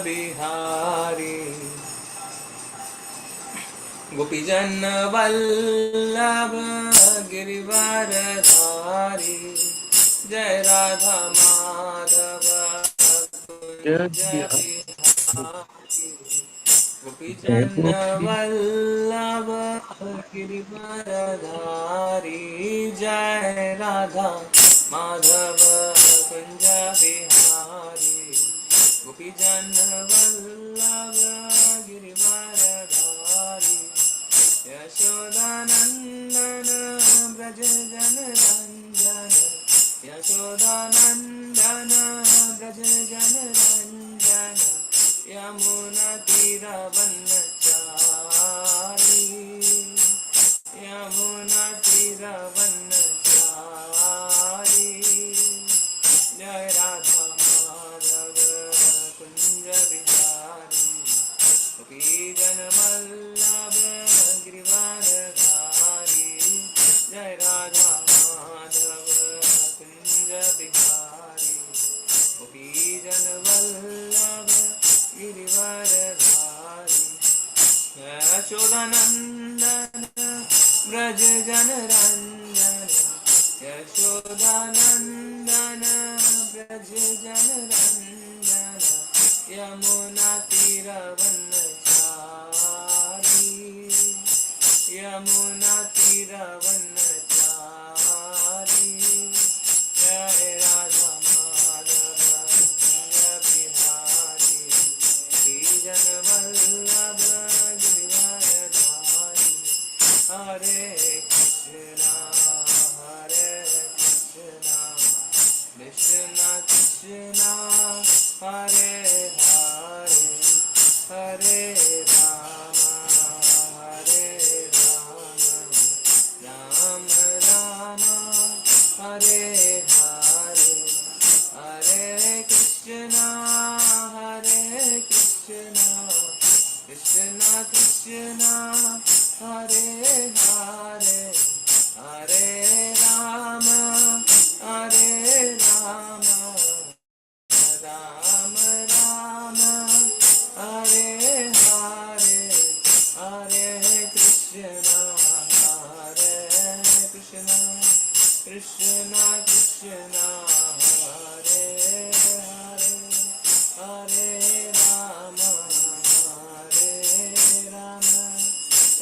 बिहारी गोपीजन वल्लभ गिरिवरधारी जय राधा माधव जय कुंज बिहारी जय गोपीजन गोपी वल्लभ गिरिवरधारी जय राधा माधव कुंज बिहारी गोपीजन वल्लभ गिरिवरधारी यशोदानंदन ब्रज जनरंजन यशोदानंदन ब्रज जनरंजन यमुना तीरवनचारी यमुना तीरवनचारी जय राधा माधव कुंज बिहारी गोपीजन वल्लभ गिरिवरधारी जय राधा माधव कुंज बिहारी गोपीजन वल्लभ गिरिवरधारी यशोदानंदन ब्रज जनरंजन यशोदानंदन ब्रज जनरंजन यमुना तीरवनचारी यमुना तीरवनचारी जय राधा माधव कुंज बिहारी श्रीजन वल्लभ गिरिवरधारी हरे कृष्णा कृष्णा कृष्णा हरे हरे हरे राम राम राम हरे हरे हरे कृष्णा कृष्णा कृष्णा हरे हरे हरे राम राम राम हरे हरे हरे कृष्णा कृष्णा कृष्णा हरे हरे हरे राम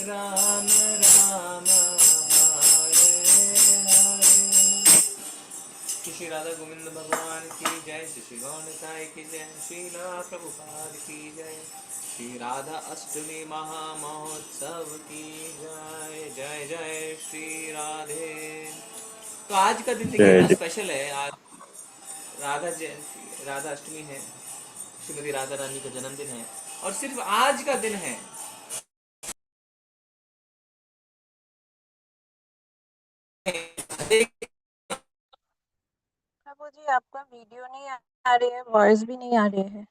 राम राम हरे हरे श्री राधा गोविंद भगवान की जय श्री गौण साई की जय श्रीला प्रभुपाद की जय श्री राधा अष्टमी महामहोत्सव की जय जय जय श्री राधे। तो आज का दिन देखिए जय ना जय स्पेशल है। आज राधा जयंती राधा अष्टमी है, श्रीमती राधा रानी का जन्मदिन है और सिर्फ आज का दिन है। प्रभु जी आपका वीडियो नहीं आ रही है, वॉइस भी नहीं आ रही है।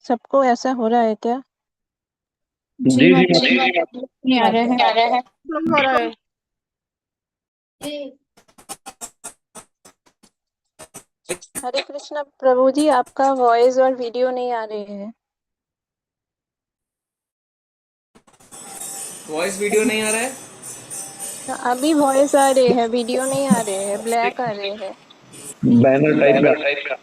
सबको ऐसा हो रहा है क्या? जी जी माता माता नहीं आ रहे हैं। जी। प्रॉब्लम हो रहा है। हरे कृष्णा प्रभु जी, आपका वॉइस और वीडियो नहीं आ रही है। वॉइस वीडियो नहीं आ रहा है। अभी वॉइस आ रही है, वीडियो नहीं आ रहे है, ब्लैक आ रहे है। बैनर टाइप बैनर में टाइप का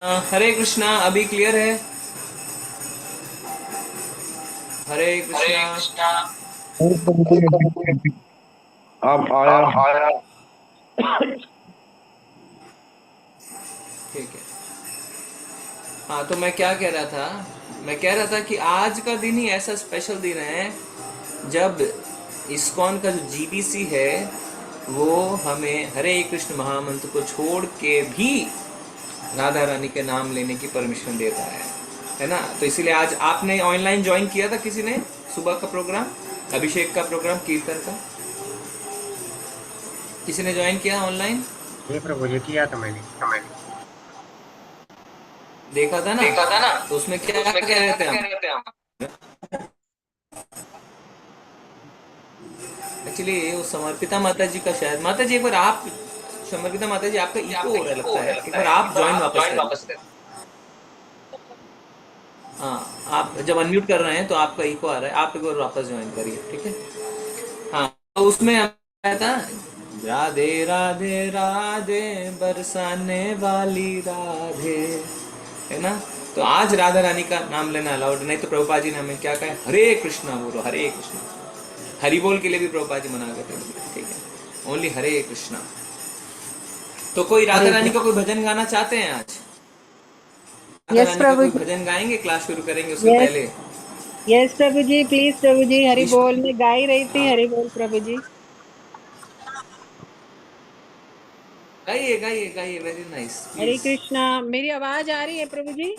हरे कृष्णा, अभी क्लियर है? हरे कृष्णा। आप आया। ठीक है। हाँ, तो मैं क्या कह रहा था, मैं कह रहा था कि आज का दिन ही ऐसा स्पेशल दिन है जब इस्कॉन का जो जीबीसी है वो हमें हरे कृष्ण महामंत्र को छोड़ के भी राधा रानी के नाम लेने की परमिशन देता है ना। तो इसीलिए आज आपने ऑनलाइन ज्वाइन किया था किसी ने सुबह का प्रोग्राम, अभिषेक का प्रोग्राम, कीर्तन का, किसी ने ज्वाइन किया ऑनलाइन? ये प्रभु जी किया था मैंने। देखा था ना? तो उसमें क्या कह रहे थे हम? एक्चुअली वो समर्पिता माता जी का, शायद माता जी एक बार आप, समर्पिता माता जी आपका इको हो रहा लगता है, एक बार आप ज्वाइन वापस करें। हाँ, आप जब अनम्यूट कर रहे हैं तो आपका इको आ रहा है, आप एक बार वापस ज्वाइन करिए, ठीक है? हाँ, तो उसमें आया था राधे राधे राधे बरसाने वाली राधे, है ना। तो आज राधा रानी का नाम लेना अलाउड नहीं, तो प्रभुपा जी ने हमें क्या कहा, हरे कृष्णा बोलो, हरे कृष्णा। हरि बोल के लिए भी प्रभुपा जी मना करते हैं, ठीक है, ओनली हरे कृष्णा। तो कोई राधा रानी का कोई भजन गाना चाहते हैं आज? राधा यस रानी का प्रभु कोई जी। भजन गाएंगे, क्लास शुरू करेंगे उससे यस पहले? यस प्रभु जी, प्लीज प्रभु जी, हरि ईश- बोल में गा ही रही थी, हाँ, हरि बोल प्रभु जी। गाइए गाइए गाइए, very nice, Hare please. Krishna. मेरी आवाज आ रही है प्रभु जी?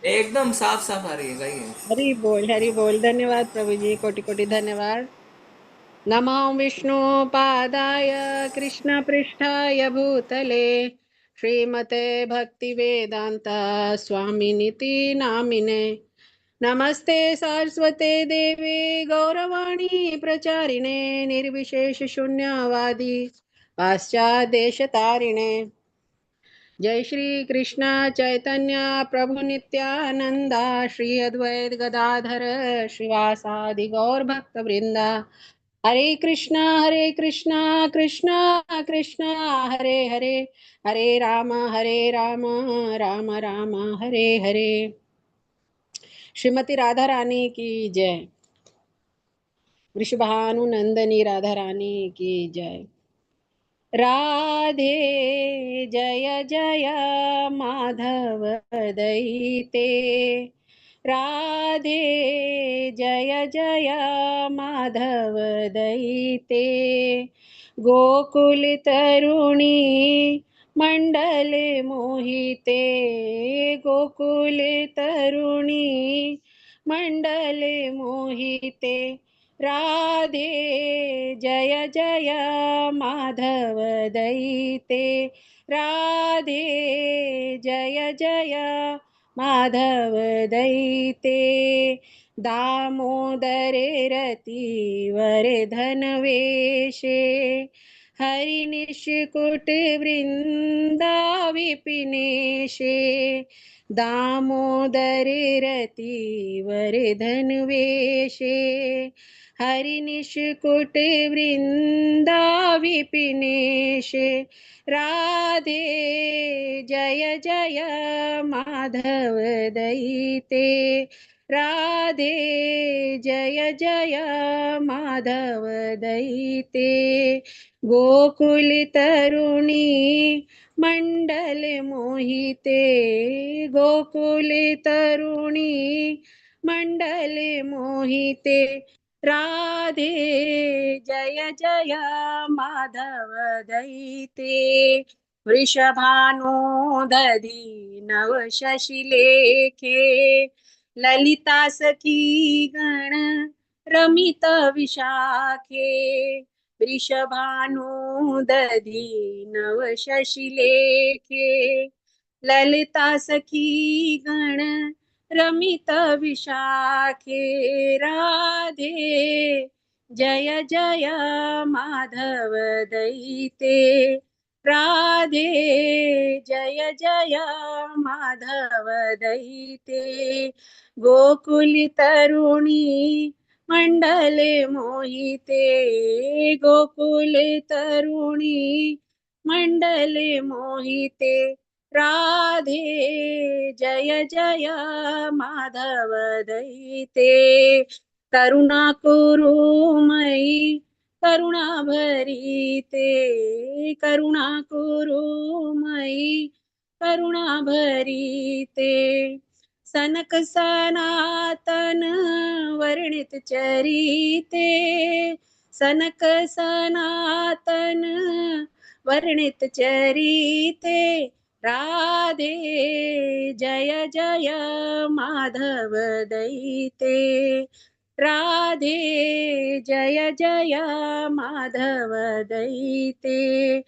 एकदम साफ साफ आ रही है, गाइए। हरि बोल, हरि बोल। धन्यवाद प्रभु जी, कोटि कोटि धन्यवाद। नमो विष्णु पादाय कृष्ण पृष्ठाय भूतले श्रीमते भक्ति वेदांता स्वामिनिति नामिने। नमस्ते सारस्वते देवे गौरवाणी प्रचारिणे निर्विशेष शून्यवादी पाश्चादेशतारिणे। जय श्री कृष्ण चैतन्य प्रभु नित्यानंदा श्री अद्वैत गदाधर श्रीवासादि गौर भक्त वृंदा। हरे कृष्णा कृष्णा कृष्णा हरे हरे, हरे राम राम राम हरे हरे। श्रीमती राधा रानी की जय। वृषभानुनंदनी राधा रानी की जय। राधे जय जय माधव दयिते, राधे जय जय माधव दयिते, गोकुल तरुणी मंडल मोहिते, गोकुल तरुणी मंडल मोहिते, राधे जय जय माधव दयिते, राधे जय जय माधव दयिते, दामोदरे रतिवर धनवेशे, हरि निष्कुट वृंदा विपिनेशे, दामोदर रतिवर धनवेशे, हरि निष्कुट वृंदा विपिनेशे, राधे जय जय माधव दयिते, राधे जय जय माधव दयिते, गोकुल तरुणी मंडल मोहिते, गोकुल तरुणी मंडल मोहिते, राधे जय जय माधव दयिते, वृषभानुदधि नव शशिलेखे, ललिता सखी गण रमित विशाखे, वृषभानुदधि नव शशिलेखे, ललिता सखी गण रमित विशाखे, राधे जय जय माधव दयिते, राधे जय जय माधव दयिते, गोकुल तरुणी मंडल मोहिते, गोकुल तरुणी मण्डले मोहिते राधे जय जय माधव दयिते करुणा कुरु मयि करुणा भरीते करुणा कुरु मयि करुणा भरीते सनक सनातन वर्णित चरिते सनक सनातन वर्णित चरिते राधे जय जय माधव दयिते राधे जय जय माधव दयिते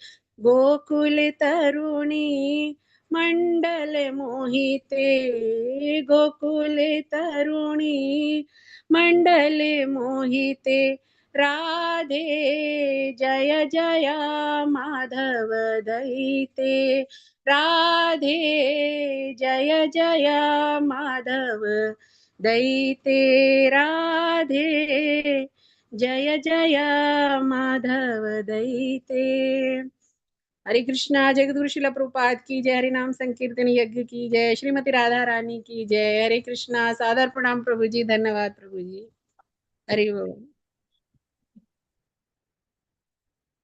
गोकुल तरुणी मंडल मोहिते गोकुल तरुणी मंडल मोहिते राधे जय जय माधव दयिते राधे जय जय माधव दयिते राधे जय जय माधव दयिते। हरे कृष्णा। जगद्गुरु शिला प्रभुपाद की जय। हरि नाम संकीर्तन यज्ञ की जय। श्रीमती राधा रानी की जय। हरे कृष्णा। सादर प्रणाम प्रभु जी। धन्यवाद प्रभु जी। हरि बोल।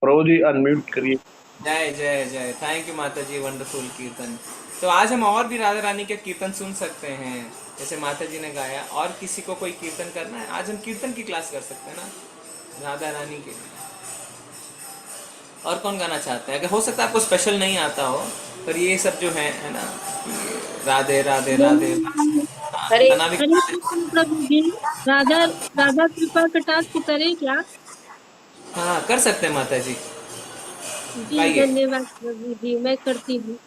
प्रभु जी अनम्यूट करिए। जय जय जय। थैंक यू माता जी, वंडरफुल कीर्तन। तो आज हम और भी राधा रानी के कीर्तन सुन सकते हैं, जैसे माता जी ने गाया। और किसी को कोई कीर्तन करना है, आज हम कीर्तन की क्लास कर सकते हैं ना राधा रानी के। और कौन गाना चाहते हैं? अगर हो सकता है आपको स्पेशल नहीं आता हो, पर ये सब जो है ना, राधे राधे राधे, हरे इतना भी। हरे कृष्ण प्रभु जी। राधा राधा कृपा कटाक्ष करे क्या? हाँ, कर सकते हैं माता जी, जी गाइए। धन्यवाद प्रभु जी, मैं करती हूँ।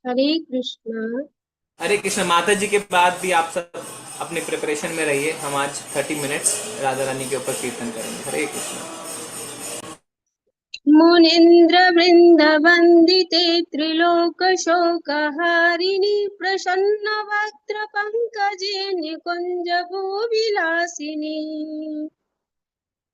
हरे कृष्णा। हरे कृष्ण। माता जी के बाद भी आप सब अपने प्रिपरेशन में रहिए। हम आज 30 मिनट्स राधा रानी के ऊपर कीर्तन करेंगे। हरे कृष्ण। मुनीन्द्र वृंद वंदिते त्रिलोक शोकहारिणी प्रसन्न वक्त्र पंकजे निकुंज भूविलासिनी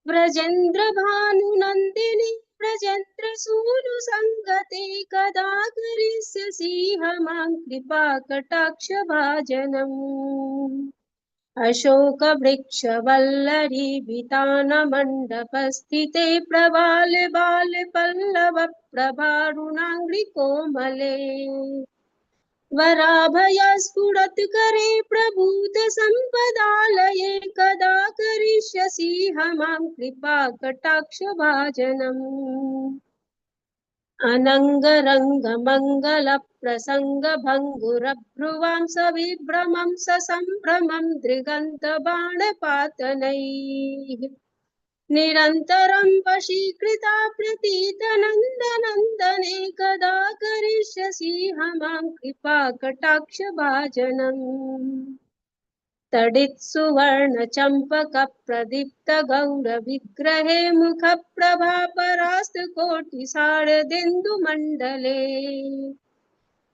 व्रजेन्द्र भानुनंदिनी व्रजेन्द्र सूनु संगते कदा करिष्यसि मां कृपा कटाक्ष भाजनम् अशोक वृक्ष वल्लरी वितान मण्डपस्थिते प्रबाल बाल पल्लव प्रभारुणाङ्घ्रि कोमले वराभय स्फुरत्करे प्रभूत सम्पदालये कदा करिष्यसि मां कृपा कटाक्ष भाजनम् अनङ्गरङ्ग मङ्गल प्रसङ्ग भङ्गुरभ्रुवां सविभ्रमं ससम्भ्रमं दृगन्त बाणपातनैः निरन्तरं वशीकृता प्रतीतनन्दनन्दने कदा करिष्यसि मां कृपा कटाक्ष भाजनम् तडित् सुवर्ण चंपक प्रदीप्त गौर विग्रहे मुख प्रभा परास्त कोटि सारदिन्दु मंडले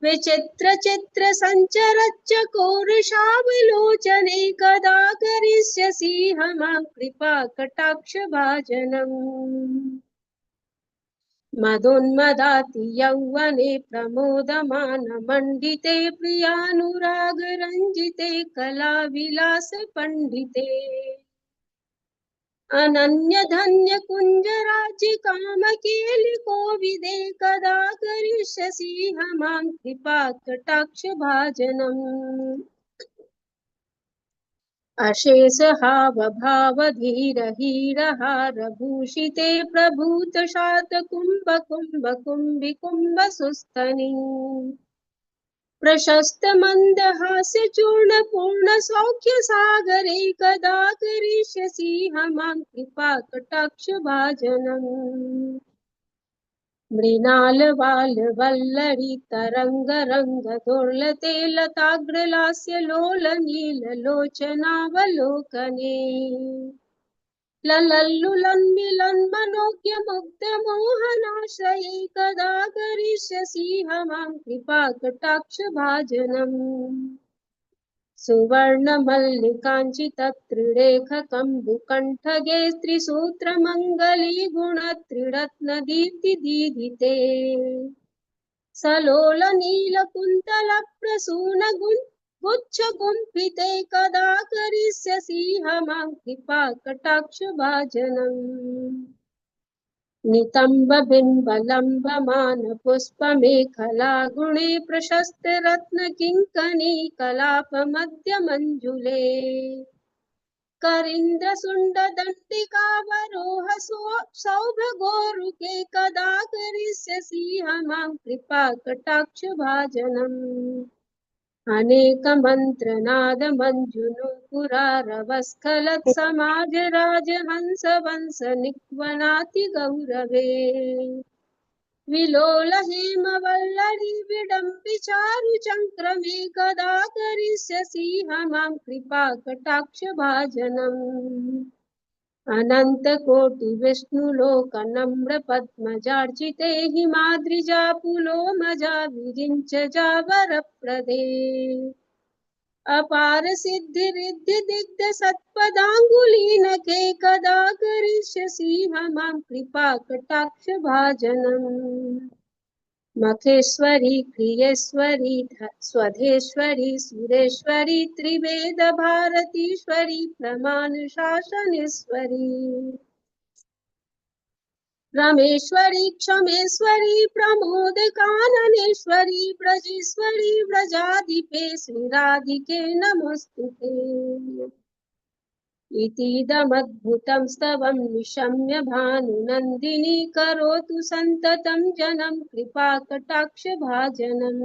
विचित्र चित्र संचरच्च कोरुषावलोचने कदा करिष्यसि मां कृपा कटाक्ष भाजनम् मदोन्मदाति यौवने प्रमोदमान मण्डिते प्रियानुराग रञ्जिते कलाविलास पण्डिते अनन्य धन्य कुञ्ज राज्य कामकेलि कोविदे कदा करिष्यसि मां कृपा कटाक्ष भाजनम् अशेष हाव भाव धीर हीर हार भूषिते प्रभूत शात कुंभ कुंभ कुंभि कुंभ सुस्तनी प्रशस्त मंद हास्य चूर्ण पूर्ण सौख्य सागरे कदा करिष्यसि मां कृपा कटाक्ष भाजनम् मृणाल वाल वल्लरी तरंग रंग दुर्लते लताग्रलास्य लोल नील लोचनावलोकने ललल्लुलन् मिलन् मनोज्ञ मुग्ध मोहनाश्रये कदा करिष्यसि मां कृपा कटाक्ष भाजनम् सुवर्णमल्लिकाञ्चितत्रिरेखकम्बुकण्ठगे त्रिसूत्रमङ्गलीगुणत्रिरत्नदीप्तिदीधिते गुच्छगुम्फिते कदा करिष्यसि मां कृपाकटाक्षभाजनम् नितम्बबिम्बलम्बमानपुष्पमेखला गुणे प्रशस्तरत्नकिङ्कणी कलापमध्यमञ्जुले करीन्द्रशुण्डदण्डिकावरोह सौभगोरुके कदा करिष्यसि मां कृपाकटाक्षभाजनम् अनेकमन्त्रनादमञ्जुनुपुरारवस्खलत्समाजराजहंसवंशनिक्वनाति गौरवे विलोल हेमवल्लरी विडम्बि चारुचङ्क्रमे कदा करिष्यसि मां कृपाकटाक्षभाजनम् अनन्तकोटिविष्णुलोकनम्रपद्मजार्चिते हिमाद्रिजापुलोमजा विरिञ्च जावरप्रदे अपार सिद्धि दिग्ध सत्पदाङ्गुलीनके कदा करिष्यसि मां कृपाकटाक्षभाजनम् मखेश्वरी प्रियेश्वरी स्वधेश्वरी सुरेश्वरी त्रिवेद भारतीश्वरी प्रमाण शासनेश्वरी रमेश्वरी क्षमेश्वरी प्रमोद काननेश्वरी ब्रजेश्वरी व्रजाधिपे श्रीराधिके नमोस्तुते इतीदमद्भुतं स्तवं निशम्य भानुनन्दिनी करोतु सन्ततं जनं कृपाकटाक्षभाजनम्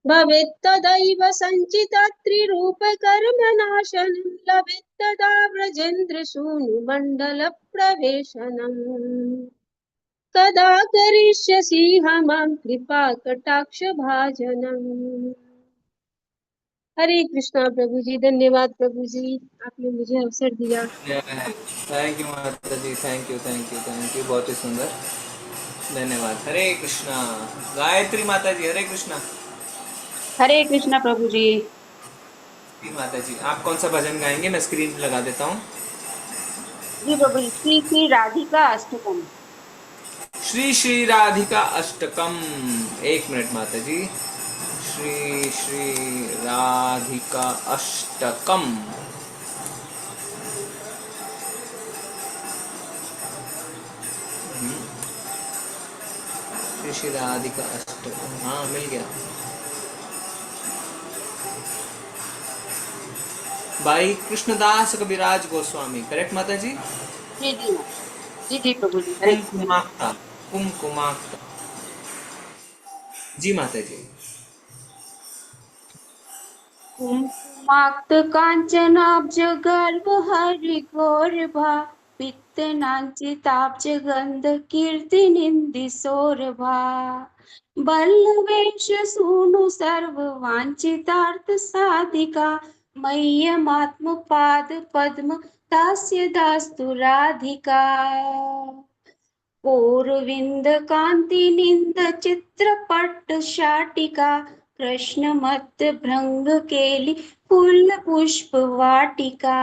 भवेत्तदैव सञ्चितत्रिरूपकर्मनाशनं लभेत्तदा व्रजेन्द्रशूनुमण्डलप्रवेशनम् कदा करिष्यसि मां कृपाकटाक्षभाजनम्। हरे कृष्णा प्रभु जी। धन्यवाद प्रभु जी, आपने मुझे अवसर दिया। थैंक यू माता जी, thank you thank you thank you, बहुत ही सुंदर, धन्यवाद। हरे कृष्णा। गायत्री माता जी हरे कृष्णा। हरे कृष्णा प्रभु जी। माता जी आप कौन सा भजन गाएंगे? मैं स्क्रीन पे लगा देता हूँ। जी प्रभु जी, श्री श्री राधिका अष्टकम। श्री श्री राधिका अष्टकम। एक मिनट माता जी। श्री श्री राधिका अष्टकम। श्री श्री राधिका अष्टकम, हाँ मिल गया। भाई कृष्णदास कविराज गोस्वामी, करेक्ट माता जी? जी जी जी जी प्रभु जी। हरे कुमकुमाक्ता, कुमकुमाक्ता जी माता जी। कुङ्कुमाक्त काञ्चनाब्ज गर्भ हरिगौरभा पित्तनाञ्चिताब्ज गन्ध कीर्तिनिन्दिसौरभा बल्लवेश सूनु सर्ववाञ्छितार्थ साधिका मह्यमात्मपाद पद्म दास्य दास्तु राधिका पौरविन्द कान्तिनिन्द चित्रपट्ट शाटिका कृष्णमत्त भृंग केली फूल पुष्प वाटिका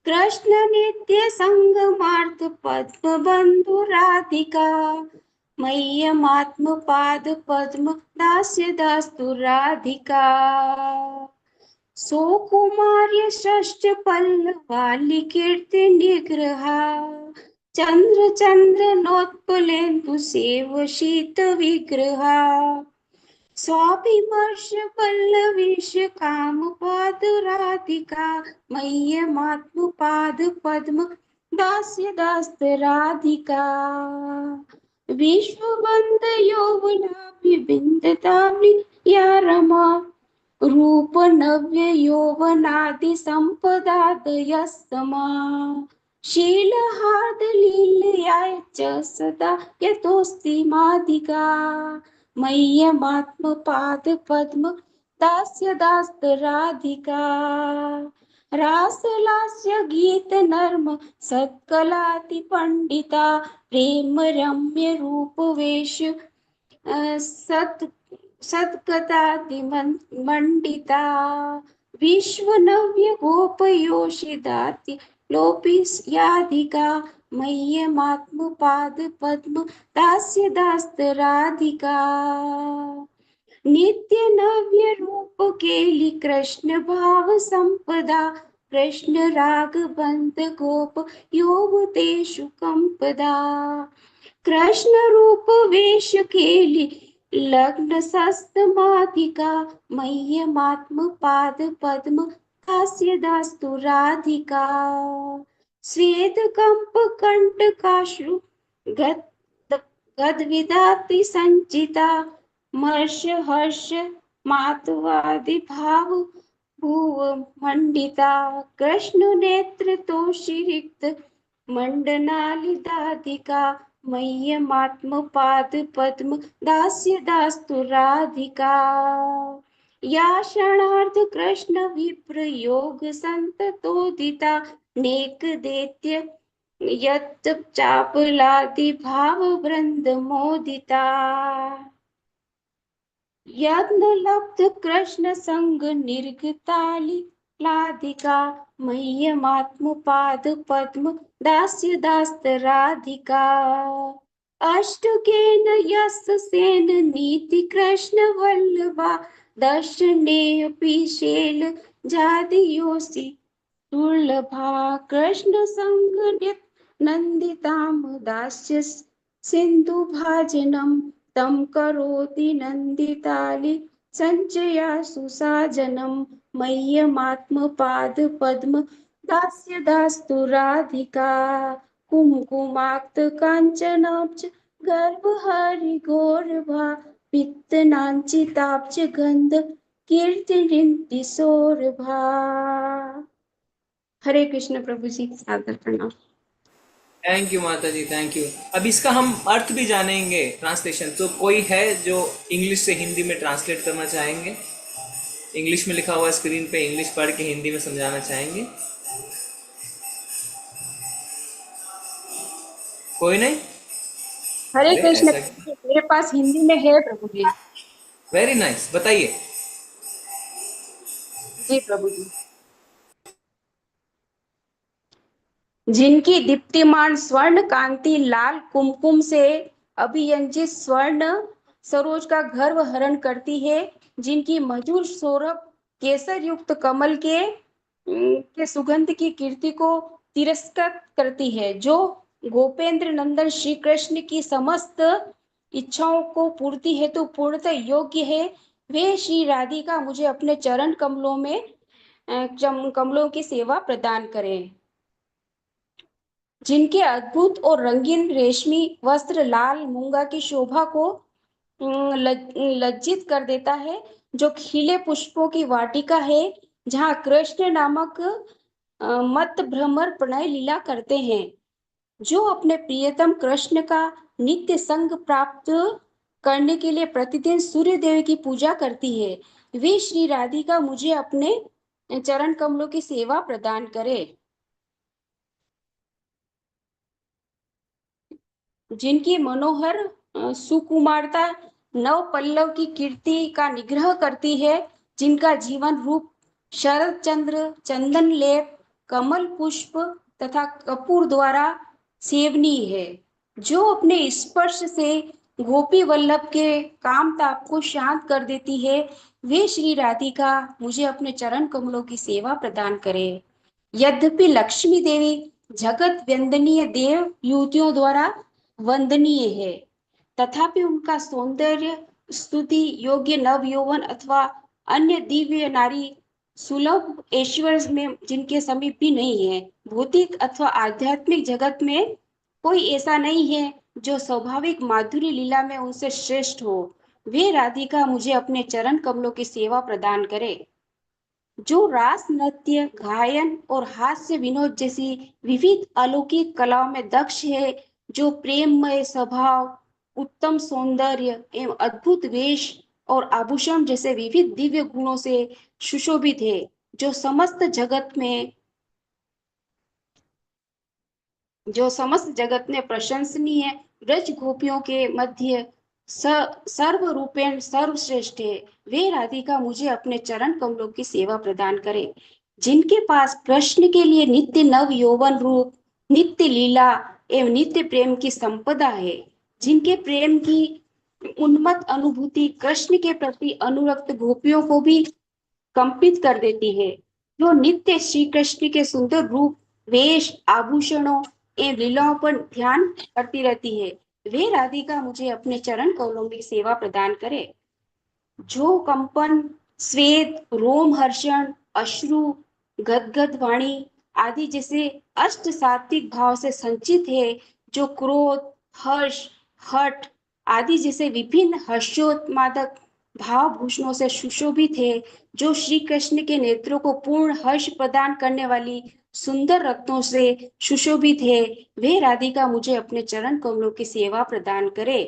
कृष्ण नित्य संगमार्थ पद्म बंधु राधिका मह्यमात्म पाद पद्म दास्य दास्तु राधिका सौकुमार्य षष्ठ पल्लवाली कीर्ति निग्रहा चंद्र चंद्र नोत्पलेन्दु सेव शीत विग्रहा स्वाभिमर्श पल्लवीश काम पाद राधिका मह्यमात्म पाद पद्म दास्य दास्त राधिका विश्ववंद यौवनाभिबिंदताम्नि या रमा रूप नव्य यौवनादि संपदादयस्तमा शीलहार्द लीलयाय च सदा यतोऽस्ति माधिका मह्यमात्मपाद पद्म दास्य दास्त राधिका रासलास्य गीत नर्म सत्कलाति पंडिता प्रेम रम्य रूप वेश सत सद्गदादिमण्डिता विश्वनव्य गोपयोषिदाति लोपिस्याधिका मह्यमात्मपादपद्म दास्य दास्तराधिका नित्य नव्य रूप केली कृष्ण भाव संपदा कृष्ण राग बंद गोप योग तेषु कंपदा कृष्ण रूप वेश केली लग्न सस्तमाधिका मह्यमात्म पाद पद्म दास्य दास्तु राधिका स्वेद कंप कंटकाश्रु गद्विदाति संचिता मर्ष हर्ष मातवादि भाव भुव मंडिता कृष्ण नेत्र तोषिरिक्त मंडनालिदाधिका मह्यमात्म पाद पद्म दास्य दास्तु राधिका या क्षणार्थ कृष्ण विप्र योग संततोदिता नेक दैत्य यत् चापलादि भाव वृंद मोदिता यज्ञ लब्ध कृष्ण संग निर्गताली लाधिका मह्यमात्म पाद पद्म दास्य दास्त राधिका अष्टकेन यस्य सेन नीति कृष्ण वल्लभा दर्शनेय पिशेल जादियोसि दुर्लभा कृष्ण संग नंदिताम दास्य सिंधु भाजनम तम करोति नंदिताली संचया सुसाजनम मह्यमात्म पाद पद्म दास्य दास्तु राधिका कुमकुमाक्त कांचनाब्ज गर्भहरि गौरभा पित्तनांचिताब्ज गंध कीर्ति सौरभा। हरे कृष्ण प्रभु जी, सादर प्रणाम। थैंक यू माता जी, थैंक यू। अब इसका हम अर्थ भी जानेंगे, ट्रांसलेशन। तो कोई है जो इंग्लिश से हिंदी में ट्रांसलेट करना चाहेंगे? इंग्लिश में लिखा हुआ स्क्रीन पे, इंग्लिश पढ़ के हिंदी में समझाना चाहेंगे? कोई नहीं? हरे अरे कृष्ण, ऐसा, मेरे पास हिंदी में है प्रभु जी। वेरी नाइस, बताइए। जी प्रभु जी। जिनकी दीप्तिमान स्वर्ण कांति लाल कुमकुम से अभियंजित स्वर्ण सरोज का गर्व हरण करती है, जिनकी मधुर सौरभ केसर युक्त कमल के सुगंध की कीर्ति को तिरस्कृत करती है, जो गोपेंद्र नंदन श्री कृष्ण की समस्त इच्छाओं को पूर्ति हेतु पूर्णतः योग्य है, वे श्री राधिका मुझे अपने चरण कमलों की सेवा प्रदान करें। जिनके अद्भुत और रंगीन रेशमी वस्त्र लाल मूंगा की शोभा को लज्जित कर देता है, जो खिले पुष्पों की वाटिका है, जहाँ कृष्ण नामक मत भ्रमर प्रणय लीला करते हैं, जो अपने प्रियतम कृष्ण का नित्य संग प्राप्त करने के लिए प्रतिदिन सूर्य देव की पूजा करती है, वे श्री राधिका मुझे अपने चरण कमलों की सेवा प्रदान करे। जिनकी मनोहर सुकुमारता नव पल्लव की कीर्ति का निग्रह करती है, जिनका जीवन रूप शरद चंद्र चंदन लेप कमल पुष्प तथा कपूर द्वारा सेवनीय है, जो अपने स्पर्श से गोपी वल्लभ के काम ताप को शांत कर देती है, वे श्री राधिका मुझे अपने चरण कमलों की सेवा प्रदान करे। यद्यपि लक्ष्मी देवी जगत वंदनीय देव युवतियों द्वारा वंदनीय है, तथापि उनका सौंदर्य स्तुति योग्य नव यौवन अथवा अन्य दिव्य नारी सुलभ ऐश्वर्य में जिनके समीप भी नहीं है। भौतिक अथवा आध्यात्मिक जगत में कोई ऐसा नहीं है जो स्वाभाविक माधुरी लीला में उनसे श्रेष्ठ हो। वे राधिका मुझे अपने चरण कमलों की सेवा प्रदान करे, जो रास नृत्य गायन और हास्य विनोद जैसी विविध अलौकिक कलाओं में दक्ष है, जो प्रेममय स्वभाव उत्तम सौंदर्य एवं अद्भुत वेश और आभूषण जैसे विविध दिव्य गुणों से सुशोभित है, जो समस्त जगत में प्रशंसनीय ब्रज गोपियों के मध्य सर्व रूपेण सर्वश्रेष्ठ है। वे राधिका मुझे अपने चरण कमलों की सेवा प्रदान करे, जिनके पास कृष्ण के लिए नित्य नव यौवन रूप, नित्य लीला एवं नित्य प्रेम की संपदा है, जिनके प्रेम की उन्मत्त अनुभूति कृष्ण के प्रति अनुरक्त गोपियों को भी कंपित कर देती है, जो नित्य श्री कृष्ण के सुंदर रूप, वेश, आभूषणों एवं लीलाओं पर ध्यान करती रहती है। वे राधिका मुझे अपने चरण कमलों की सेवा प्रदान करे, जो कंपन, स्वेद, रोमहर्षण, अश्रु, गदगद वाणी आदि जैसे अष्ट सात्विक भाव से संचित है, जो क्रोध, हर्ष, हठ आदि जैसे विभिन्न हर्षोन्मादक भाव भूषणों से सुशोभित है, जो श्री कृष्ण के नेत्रों को पूर्ण हर्ष प्रदान करने वाली सुंदर रत्नों से सुशोभित है। वे राधिका मुझे अपने चरण कमलों की सेवा प्रदान करे।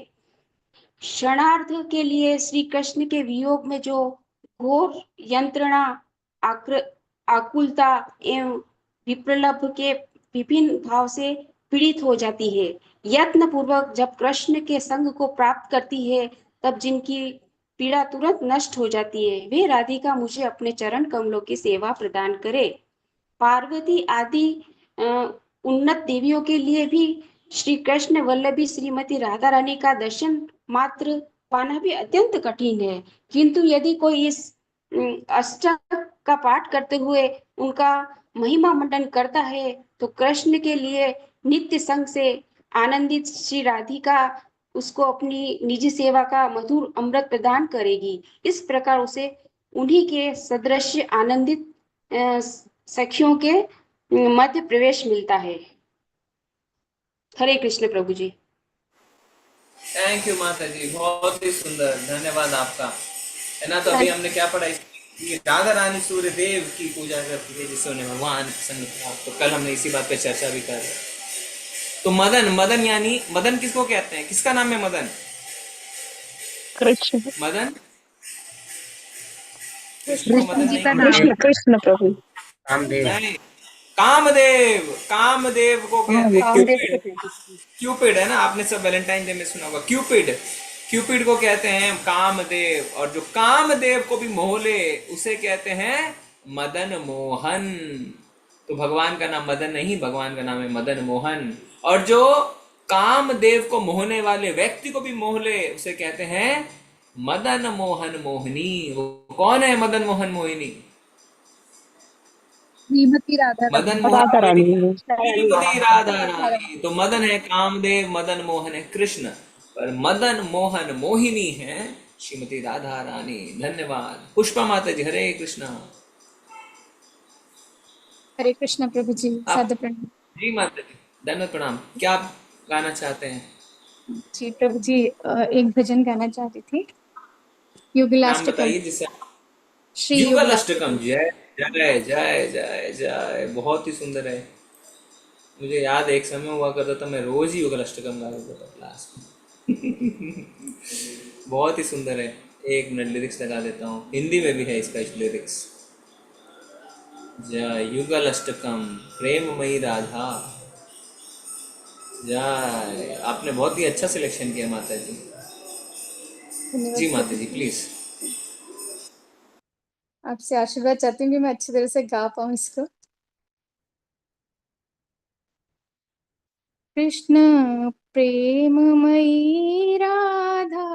क्षणार्ध के लिए श्री कृष्ण के वियोग में जो घोर यंत्रणा, आकुलता एवं विप्रलभ के विभिन्न भाव से पीड़ित हो जाती है, यत्न पूर्वक जब कृष्ण के संग को प्राप्त करती है, तब जिनकी पीड़ा तुरंत नष्ट हो जाती है, वे राधिका मुझे अपने चरण कमलों की सेवा प्रदान करे। पार्वती आदि उन्नत देवियों के लिए भी श्री कृष्ण वल्लभी श्रीमती राधा रानी का दर्शन मात्र पाना भी अत्यंत कठिन है, किंतु यदि कोई इस अष्टक का पाठ करते हुए उनका महिमा मंडन करता है, तो कृष्ण के लिए नित्य संग से आनंदित श्री राधिका उसको अपनी निजी सेवा का मधुर अमृत प्रदान करेगी। इस प्रकार उसे उन्हीं के सदृश आनंदित सखियों के मध्य प्रवेश मिलता है। हरे कृष्ण प्रभु जी। थैंक यू माता जी, बहुत ही सुंदर, धन्यवाद आपका। है ना, तो अभी हमने क्या पढ़ा, कि राधा रानी सूर्य देव की पूजा करती है, जिससे उन्हें भगवान प्रसन्न प्राप्त। तो कल हमने इसी बात पे चर्चा भी कर रहे। तो मदन, मदन यानी मदन किसको कहते हैं, किसका नाम है मदन? कृष्ण, मदन कृष्ण को कृष्ण मदन जी नहीं का कहते। नाम। कृष्ण प्रभु। कामदेव। नहीं, कामदेव, कामदेव को कहते हैं कामदेव क्यूपिड। को कहते हैं। क्यूपिड है ना, आपने सब वैलेंटाइन डे में सुना होगा, क्यूपिड। क्यूपिड को कहते हैं कामदेव, और जो कामदेव को भी मोह ले उसे कहते हैं मदन मोहन। तो भगवान का नाम मदन नहीं, भगवान का नाम है मदन मोहन। और जो कामदेव को मोहने वाले व्यक्ति को भी मोह ले उसे कहते हैं मदन मोहन मोहिनी। वो कौन है मदन मोहन मोहिनी? श्रीमती राधा रानी। मदन मोहन राधा मोहिनी, रानी। श्रीमती राधा रानी। तो मदन है कामदेव, मदन मोहन है कृष्ण, पर मदन मोहन मोहिनी है श्रीमती राधा रानी। धन्यवाद। पुष्पा माता जी, हरे कृष्णा। हरे कृष्ण प्रभु जी, आप सादर प्रणाम। जी माता जी, धन्यवाद, प्रणाम। क्या आप गाना चाहते हैं? जी प्रभु जी, एक भजन गाना चाहती थी, नाम युगलाष्टकम। बताइए जिससे। श्री युगल युगलाष्टकम। अष्टकम, जय जय जय जय जय, बहुत ही सुंदर है। मुझे याद है एक समय हुआ करता था, मैं रोज ही युगल अष्टकम गा देता था क्लास में। बहुत ही सुंदर है। एक मिनट लिरिक्स लगा देता हूँ, हिंदी में भी है इसका लिरिक्स। जय युगल अष्टकम प्रेममयी राधा, जय। आपने बहुत ही अच्छा सिलेक्शन किया माता जी। धन्यवाद जी माता प्रभु जी, जी। प्लीज। आपसे आशीर्वाद चाहती हूँ कि मैं अच्छी तरह से गा पाऊँ इसको। कृष्ण प्रेममयी राधा,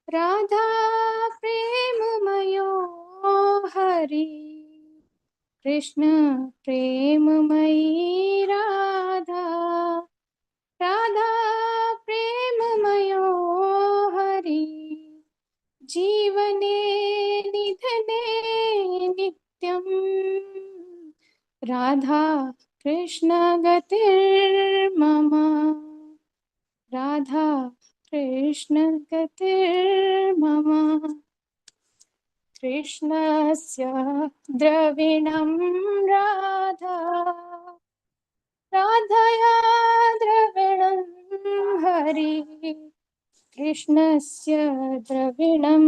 राधा प्रेममयो हरि। कृष्ण प्रेममयी राधा, राधा प्रेममयो हरि। जीवने निधने नित्यं, राधा कृष्ण गतिर्मम, राधा कृष्ण गतिर्मम। कृष्णस्य द्रविणं राधा, राधया द्रविणं हरि। कृष्णस्य द्रविणं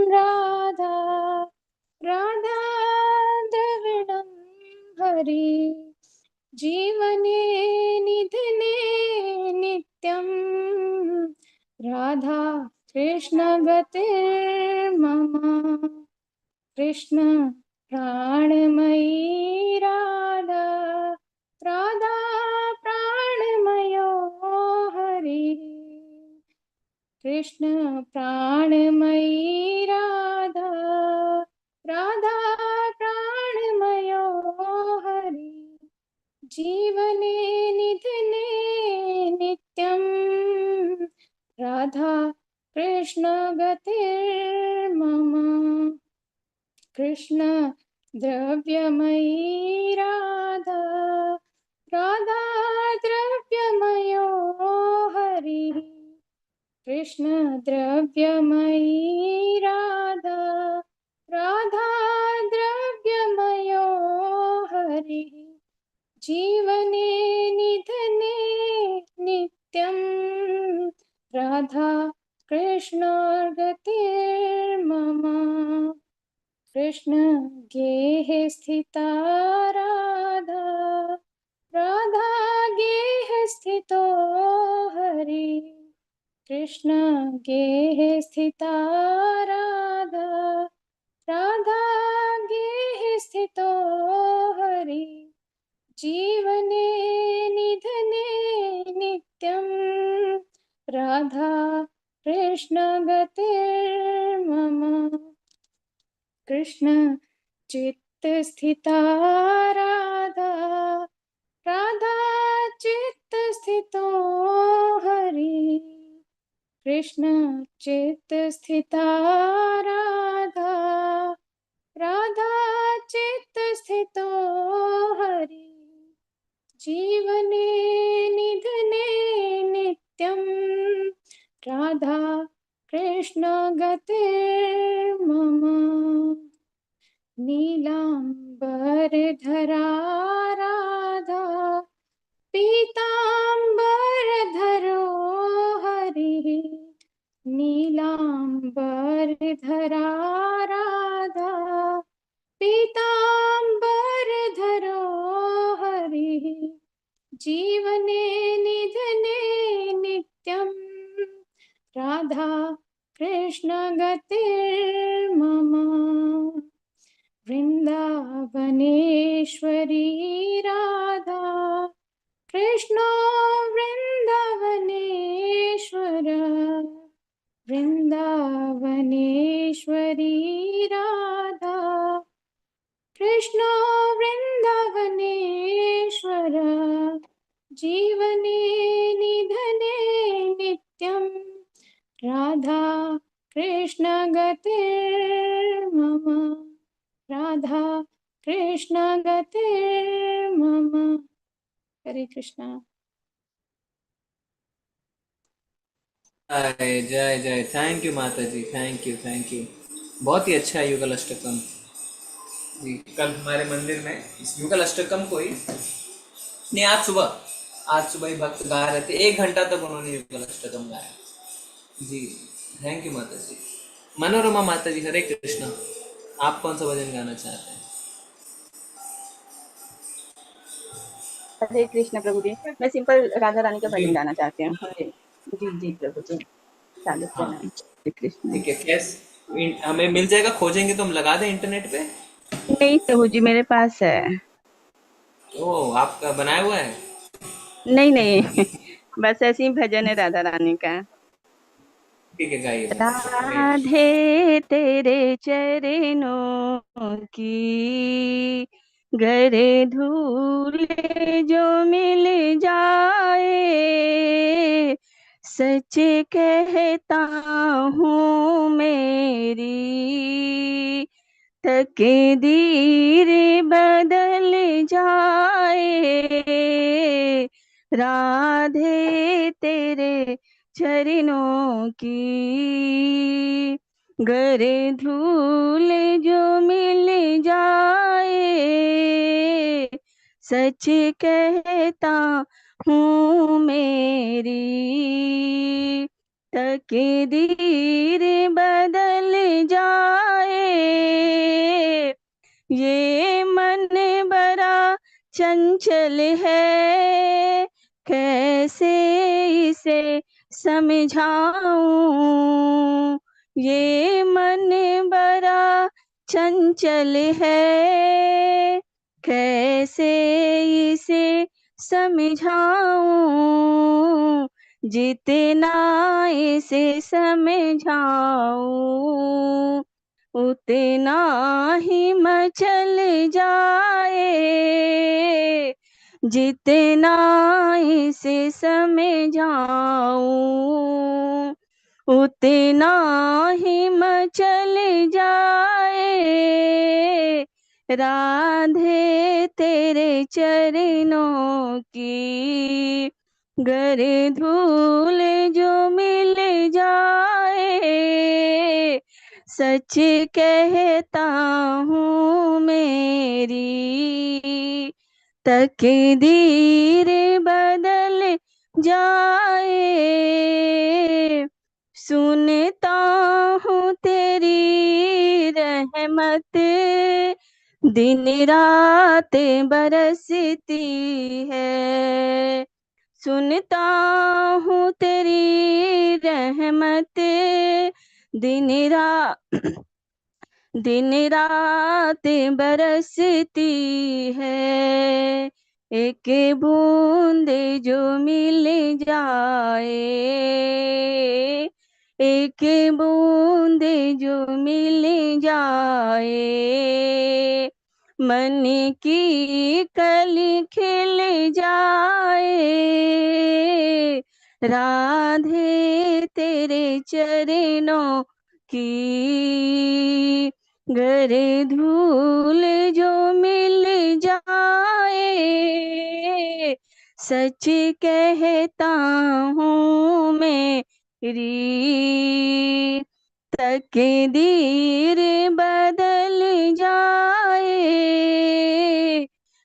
राधा, राधा द्रविणं हरि। जीवने निधने नित्यं, राधा राधा कृष्ण गतिर्मम कृष्ण प्राणमयी राधा राधा प्राणमयो हरि कृष्ण प्राणमयी राधा राधा प्राणमयो हरि जीवने निधने नित्यं राधा कृष्ण गतिर्मम कृष्ण द्रव्यमयी राधा राधा द्रव्यमयो हरि कृष्ण द्रव्यमयी राधा राधा द्रव्यमयो हरि जीवने निधने नित्यं राधा कृष्ण गतिर्मम कृष्ण गेहे स्थिता राधा राधा गेहे स्थितो हरि कृष्ण गेहे स्थिता राधा राधा गेहे स्थितो हरि जीवने निधने नित्यं राधा कृष्ण गतिर्मम कृष्ण चित्त स्थिता राधा राधा चित्त स्थितो हरि कृष्ण चित्त स्थिता राधा राधा चित्त स्थितो हरि जीवने निधने नित्यं राधा कृष्ण गतिर्मम नीलाम्बरधरा राधा पीताम्बरधरो हरिः नीलाम्बरधरा राधा पीताम्बरधरो हरिः जीवने निधने नित्यं राधा कृष्ण गतिर्मम वृन्दावनेश्वरी राधा कृष्णो वृन्दावनेश्वर वृन्दावनेश्वरी राधा कृष्णो वृन्दावनेश्वर जीवने निधने नित्यं राधा कृष्ण गतिर्मम राधा कृष्ण गतिर्मम हरे कृष्णा जय जय जय। थैंक यू माता जी, थैंक यू थैंक यू। बहुत ही अच्छा है युगल अष्टकम जी। कल हमारे मंदिर में इस युगल अष्टकम को ही नहीं, आज सुबह ही भक्त गा रहे थे, 1 घंटा तक उन्होंने युगल अष्टकम गाया जी। थैंक यू माता जी। मनोरमा माता जी, हरे कृष्णा। आप कौन सा भजन गाना चाहते हैं? हरे कृष्ण प्रभु जी। मैं सिंपल राधा रानी का जी भजन गाना चाहती हूँ। हरे जी जी प्रभु जी, चालू हाँ प्रणाम। हरे कृष्ण। ठीक है। कैसे हमें मिल जाएगा? खोजेंगे तो हम लगा दें इंटरनेट पे? नहीं प्रभु जी, मेरे पास है। ओ, आपका बनाया हुआ है? नहीं नहीं बस ऐसे ही भजन है राधा रानी का। ठीक है, गाइए गाइए। हरे कृष्ण। राधे तेरे चरणों की गरे धूले जो मिल जाए, सच कहता हूँ मेरी तकदीर बदल जाए। राधे तेरे चरणों की गरे धूल जो मिल जाए, सच कहता हूँ मेरी तकदीर बदल जाए। ये मन बड़ा चंचल है, कैसे इसे समझाऊं, ये मन बड़ा चंचल है, कैसे इसे समझाऊं, जितना इसे समझाऊं उतना ही मचल जाए, जितना इसे समझाऊं उतना ही मचल जाए। राधे तेरे चरणों की गर धूल जो मिल जाए, सच कहता हूँ मेरी तकदीर बदल जाए। सुनता हूँ तेरी रहमत दिन रात बरसती है, सुनता हूँ तेरी रहमत दिन रात बरसती है। एक बूंद जो मिल जाए, एक बूंद जो मिल जाए, मन की कली खिल जाए। राधे तेरे चरणों की गर धूल जो मिल जाए, सच कहता हूँ मेरी तकदीर बदल जाए।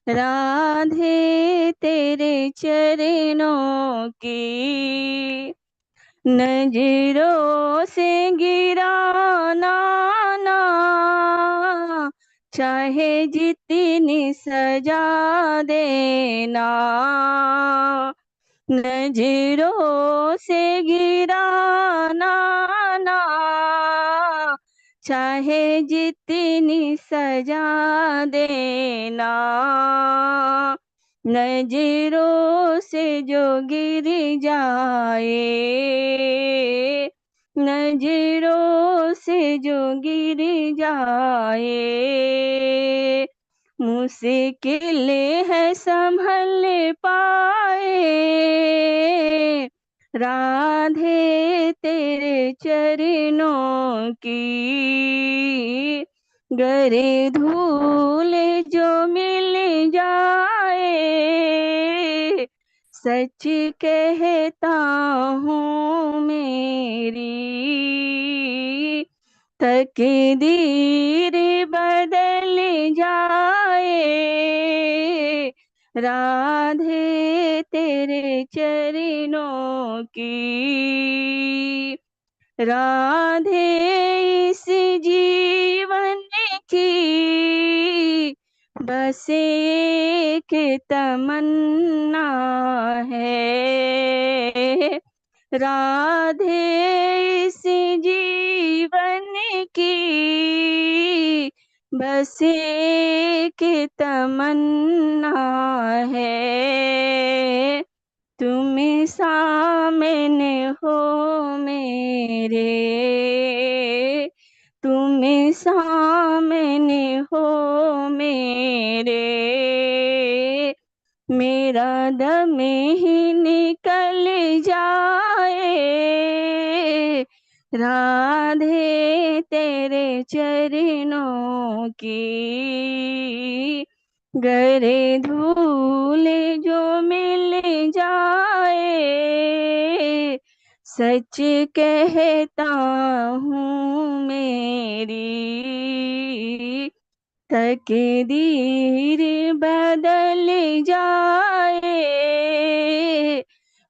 राधे तेरे चरणों की नजरों से गिराना ना, चाहे जितनी सजा देना, नजरों से गिराना ना, चाहे जितनी सजा देना, नजरों से जो गिर जाए, नजरों से जो गिर जाए, मुश्किल है संभल पाए। राधे तेरे चरणों की गर धूल जो मिल जाए, सच कहता हूँ मेरी तकदीर बदल जाए। राधे तेरे चरणों की, राधे इस जीवन की बस एक तमन्ना है। राधे इस जीवन की बस एक तमन्ना है, तुम सामने हो मेरे, तुम सामने हो मेरे, मेरा दम ही निकल जाए। राधे तेरे चरणों की गर धूल जो मिल जाए, सच कहता हूँ मेरी तकदीर बदल जाए।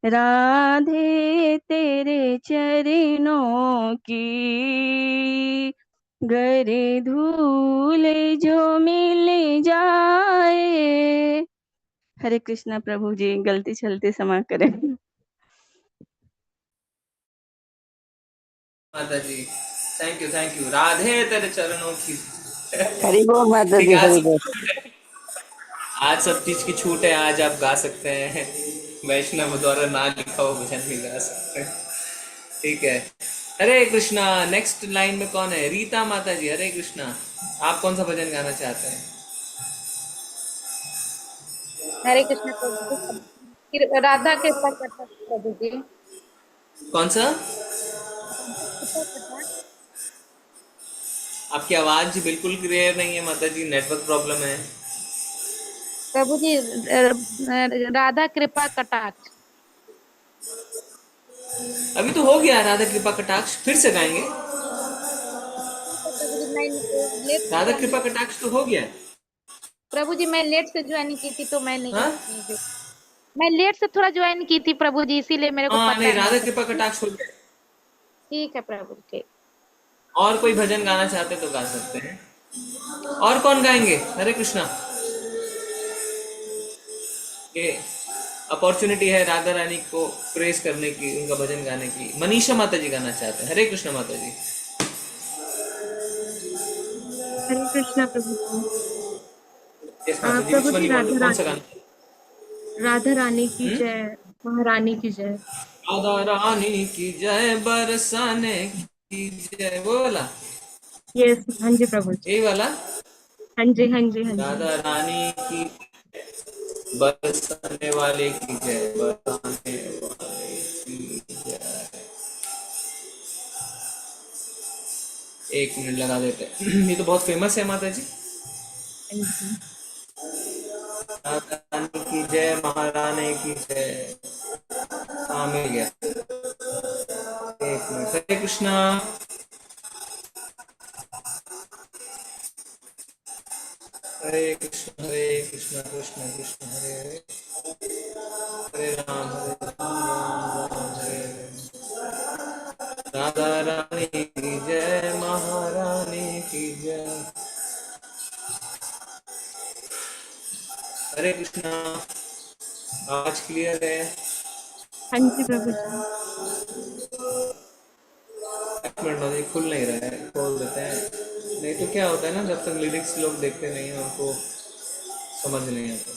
राधे तेरे चरणों की गर धूल जो मिल जाए। हरे कृष्णा प्रभु जी, गलती छलती क्षमा करें। माता जी, थैंक यू। राधे तेरे चरणों की। हरि बोल माता ठीक जी, है, हरि बोल। आज सब चीज की छूट है, आज आप गा सकते हैं, वैष्णव द्वारा ना लिखा हो भजन भी गा सकते हैं। ठीक है, हरे कृष्णा। नेक्स्ट लाइन में कौन है? रीता माता जी, हरे कृष्णा। आप कौन सा भजन गाना चाहते हैं? हरे कृष्ण प्रभु जी। राधा कृपा कटाक्ष प्रभु जी। कौन सा? कृपा कटाक्ष आपकी आवाज बिल्कुल क्लियर नहीं है माता जी, नेटवर्क प्रॉब्लम है। प्रभु जी। राधा कृपा कटाक्ष। अभी तो हो गया राधा कृपा कटाक्ष, फिर से गाएंगे। प्रभु जी मैं लेट से राधा ज्वाइन कृपा कटाक्ष तो हो गया। प्रभु जी मैं लेट से ज्वाइन की थी तो मैं हाँ नहीं मैं लेट से थोड़ा ज्वाइन की थी प्रभु जी, इसीलिए मेरे को हाँ, पता नहीं, नहीं राधा था। कृपा कटाक्ष हो गया। ठीक है प्रभु जी, ठीक। और कोई भजन गाना चाहते तो गा सकते हैं। और कौन गाएंगे? हरे कृष्णा। ये अपॉर्चुनिटी है राधा रानी को प्रेस करने की, उनका भजन गाने की। मनीषा माता जी गाना चाहते हैं। हरे कृष्णा माता जी। हरे कृष्णा प्रभु जी। यस माता जी, प्रभु विच वन जी, यू वांट, कौन सा गाना? राधा रानी की हम्म? जय, महारानी की जय। राधा रानी की जय, बरसाने की जय, वो वाला? यस, हाँ जी प्रभु जी। यही वाला? हाँ जी, हाँ जी, हाँ जी। राधा रानी की बरसाने वाले की जय, बरसाने वाले की जय। एक मिनट लगा देते हैं। ये तो बहुत फेमस है माता जी। हाँ जी। राधा रानी की जय, महारानी की जय। हाँ, मिल गया। एक मिनट। हरे कृष्णा। हरे कृष्ण कृष्ण कृष्ण हरे हरे, हरे राम राम राम हरे हरे। राधा रानी की जय, महारानी की जय। हरे कृष्णा। आवाज क्लियर है? हाँ जी प्रभु जी। एक मिनट में, खुल नहीं रहा है, खोल देते हैं। नहीं तो क्या होता है ना, जब तक लिरिक्स लोग देखते नहीं हैं उनको समझ नहीं आता।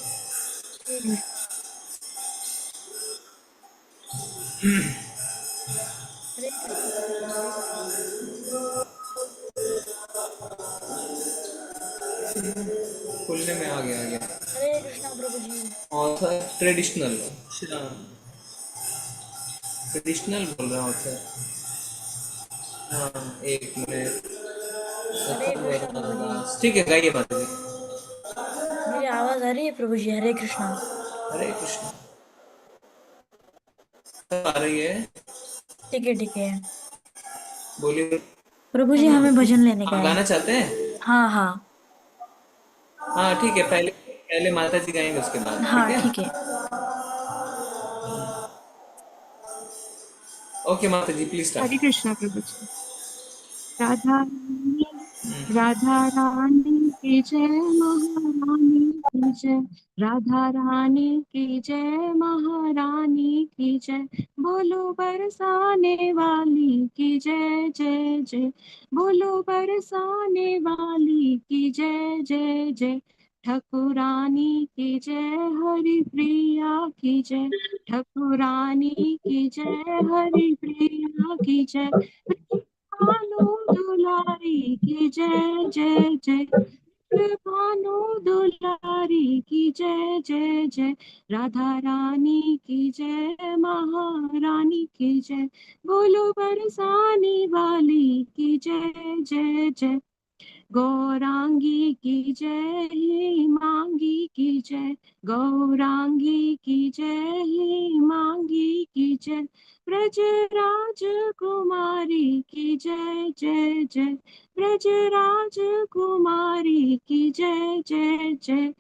हरे कृष्ण प्रभु जी, हरे कृष्ण। खुलने में आ गया। हरे कृष्ण प्रभु जी। ऑथर ट्रेडिशनल, ट्रेडिशनल बोल रहा हूँ ऑथर। हाँ, एक मिनट। हरे कृष्ण प्रभु जी। ठीक है, गाइए माता जी। मेरी आवाज आ रही है प्रभु जी? हरे कृष्णा। हरे कृष्ण। आ रही है? ठीक है। बोलिए। प्रभु जी हमें भजन लेने का आप है। गाना चाहते हैं? हाँ हाँ। हाँ ठीक है, पहले पहले माता जी गाएंगे, उसके बाद। ठीक हाँ है, ठीक है। ओके माता जी, प्लीज हरे स्टार्ट। कृष्णा प्रभु जी। राधा रानी, राधा रानी की जय, महारानी की जय। राधा रानी की जय, महारानी की जय। बोलो बरसाने वाली की जय जय जय। बोलो बरसाने वाली की जय जय जय। ठकुरानी की जय, हरि प्रिया की जय। ठकुरानी की जय, हरि प्रिया की जय। भानु दुलारी की जय जय जय। भानु दुलारी की जय जय जय। राधा रानी की जय, महारानी की जय। बोलो बरसाने वाली की जय जय जय। गौरांगी की जय, हिमांगी की जय। गौरांगी की जय, हिमांगी की जय। ब्रजराज कुमारी की जय जय जय। ब्रजराज कुमारी की जय जय जय।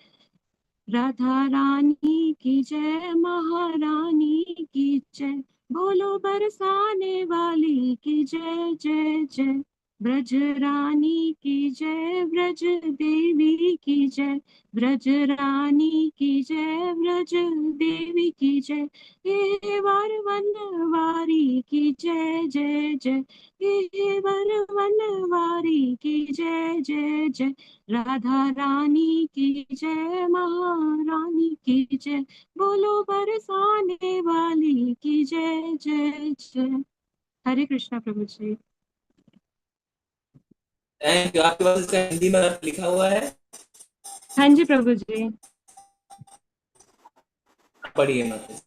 राधा रानी की जय, महारानी की जय। बोलो बरसाने वाली की जय जय जय। ब्रज रानी की जय, ब्रज देवी की जय। ब्रज रानी की जय, ब्रज देवी की जय। हे वार वनवारी की जय जय जय, गिरिवर वनवारी की जय जय जय, राधा रानी की जय, महारानी की जय, बोलो बरसाने वाली की जय जय जय। हरे कृष्णा प्रभु जी। Thank you. आपके पास इसका हिंदी में अर्थ लिखा हुआ है? हाँ जी प्रभु जी। पढ़िए माता जी।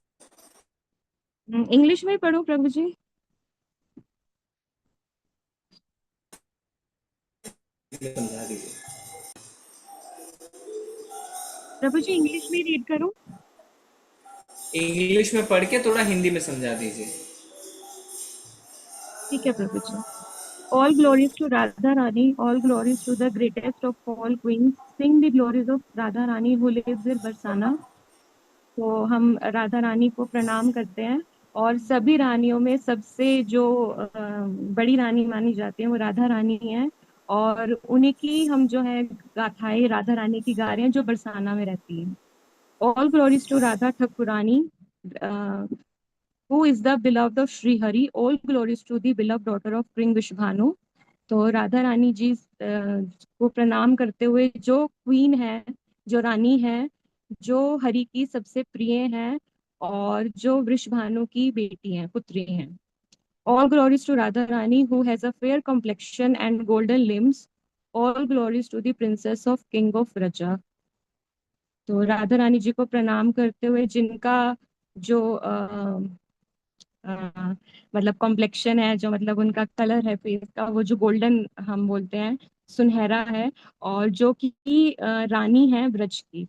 इंग्लिश में पढ़ूं प्रभु जी? समझा दीजिए प्रभु जी, इंग्लिश में रीड करूं? इंग्लिश में पढ़ के थोड़ा हिंदी में समझा दीजिए। ठीक है प्रभु जी। All glories to Radha Rani, all glories to the greatest of all queens. Sing the glories of Radha Rani who lives in Barsana. तो हम राधा रानी को प्रणाम करते हैं, और सभी रानियों में सबसे जो बड़ी रानी मानी जाती है वो राधा रानी है, और उन्हीं की हम जो है गाथाएं राधा रानी की गा रहे हैं जो बरसाना में रहती है। All glories to Radha Thakurani, who is the beloved of Sri Hari. All glories to the beloved daughter of King Vishbhanu. तो राधा रानी जी को प्रणाम करते हुए, जो क्वीन है, जो रानी है, जो हरि की सबसे प्रिय है, और जो वृषभानु की बेटी है, पुत्री हैं। All glories to Radha Rani who has a fair complexion and golden limbs. All glories to the princess of King of Vraja. तो राधा रानी जी को प्रणाम करते हुए, जिनका जो मतलब कॉम्प्लेक्शन है, जो मतलब उनका कलर है फेस का, वो जो गोल्डन हम बोलते हैं, सुनहरा है, और जो कि रानी है ब्रज की।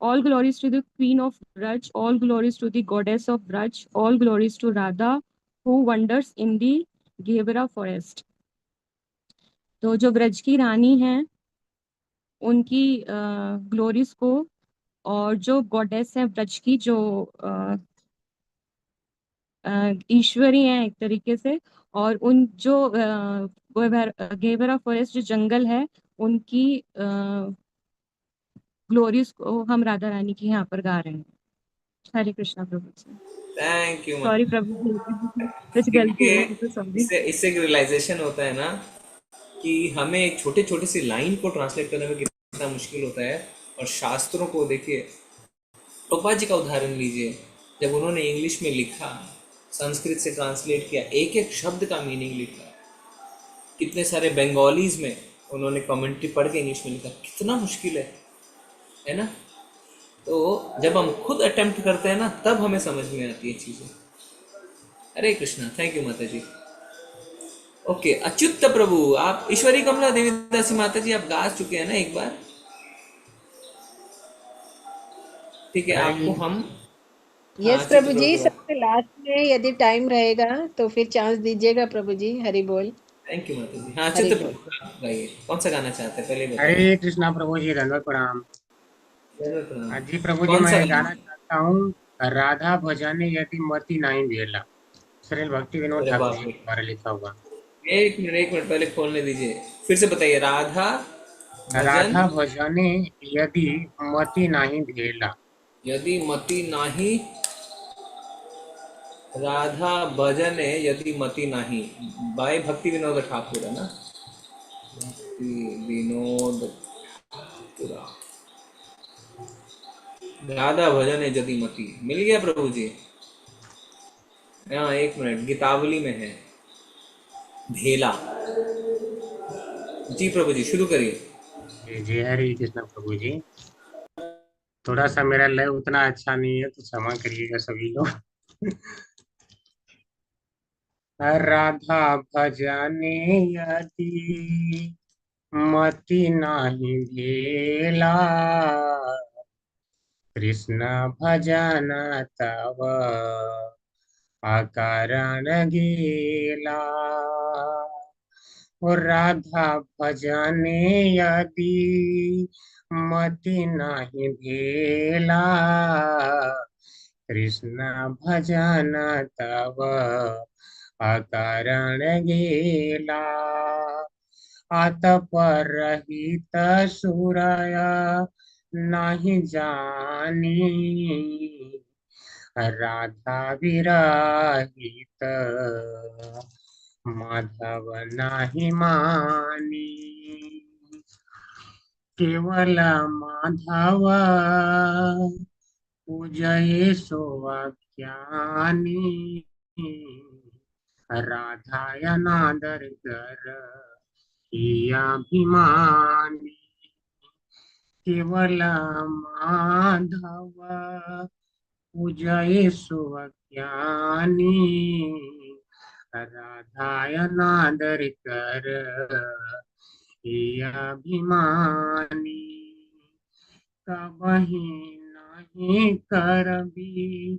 All glories to the queen of Braj, all glories to the goddess of Braj, all glories to Radha who wanders in the Gevara forest. तो जो ब्रज की रानी है उनकी ग्लोरीज को, और जो गॉडेस है ब्रज की, जो ईश्वरी हैं एक तरीके से, और उन जो गेवरा फॉरेस्ट जो जंगल है, उनकी ग्लोरीज को हम राधा रानी की यहाँ पर गा रहे हैं। हरे कृष्णा प्रभु जी। थैंक यू सॉरी माता प्रभु जी, कुछ गलती क्योंकि हो गई तो सॉरी। इससे एक रियलाइजेशन होता है ना कि हमें एक छोटे छोटे सी लाइन को ट्रांसलेट करने में कितना मुश्किल होता है। और शास्त्रों को देखिए, प्रभुपाद जी का उदाहरण लीजिए, जब उन्होंने इंग्लिश में लिखा, संस्कृत से ट्रांसलेट किया, एक एक शब्द का मीनिंग लिखा, कितने सारे बंगालीज में उन्होंने कमेंट्री पढ़ के इंग्लिश में लिखा, कितना मुश्किल है ना। तो जब हम खुद अटेम्प्ट करते हैं ना, तब हमें समझ में आती है चीज़ें। हरे कृष्णा। थैंक यू माता जी। ओके, अच्युत प्रभु, आप ईश्वरी कमला देवी दासी माता जी आप गा चुके हैं ना एक बार, ठीक है, आपको हम यस अच्युत प्रभु जी, दोबारा। सबसे लास्ट में यदि टाइम रहेगा तो फिर चांस दीजिएगा प्रभु जी। हरि बोल। थैंक यू माता जी। हाँ हरि अच्युत बोल। प्रभु आप गाइए, कौन सा गाना चाहते हैं पहले बताइए। हरे कृष्णा प्रभु जी, दंडवत प्रणाम। जरूर प्रणाम। जी प्रभु जी, कौन सा मैं गाना? गाना चाहता हूँ राधा भजन यदि मति नहीं बेला, श्रील भक्ति विनोद अरे ठाकुर बाप जी रे, के द्वारा लिखा हुआ। एक मिनट पहले खोलने दीजिए, फिर से बताइए। राधा भजन राधा भजन यदि मति नहीं भेला। यदि मति नाही, राधा भजन यदि मति नाही, बाय भक्ति विनोद ठाकुर है ना, भक्ति विनोद ठाकुर। राधा भजन यदि मति मिल गया प्रभु जी। हाँ एक मिनट, गीतावली में है भेला। जी प्रभु जी शुरू करिए। जी हरे कृष्णा प्रभु जी। थोड़ा सा मेरा लय उतना अच्छा नहीं है तो क्षमा करिएगा सभी लोग। राधा भजने यदि मति नाही भेला, कृष्ण भजन तव अकारण गेला। और राधा भजने यदि मति नाही भेला, कृष्ण भजन तव अकारण गेला। आतपरहित सुरय नहीं जानी, राधा विरहित माधव नाही मानी, केवल माधव पूजये सो अज्ञानी, राधाय नादर कर अभिमानी, केवल माधव पूजये सो अज्ञानी, राधाय नादर कर अभिमानी, कबहि नहीं करबी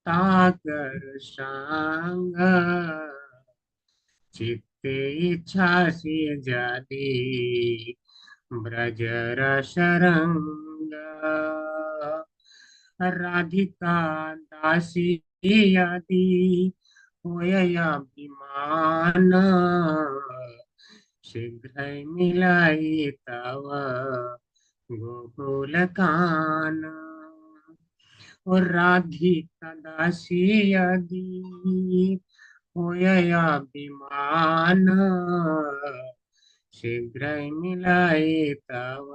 ताकर संग, चित्ते इच्छा से जादी ब्रज रस रंग, राधिका दासी यदि होय अभिमान, शीघ्र मिलाई तव गोकुल कान, और राधिका दासी यदि होय अभिमान, शीघ्र मिलाए तव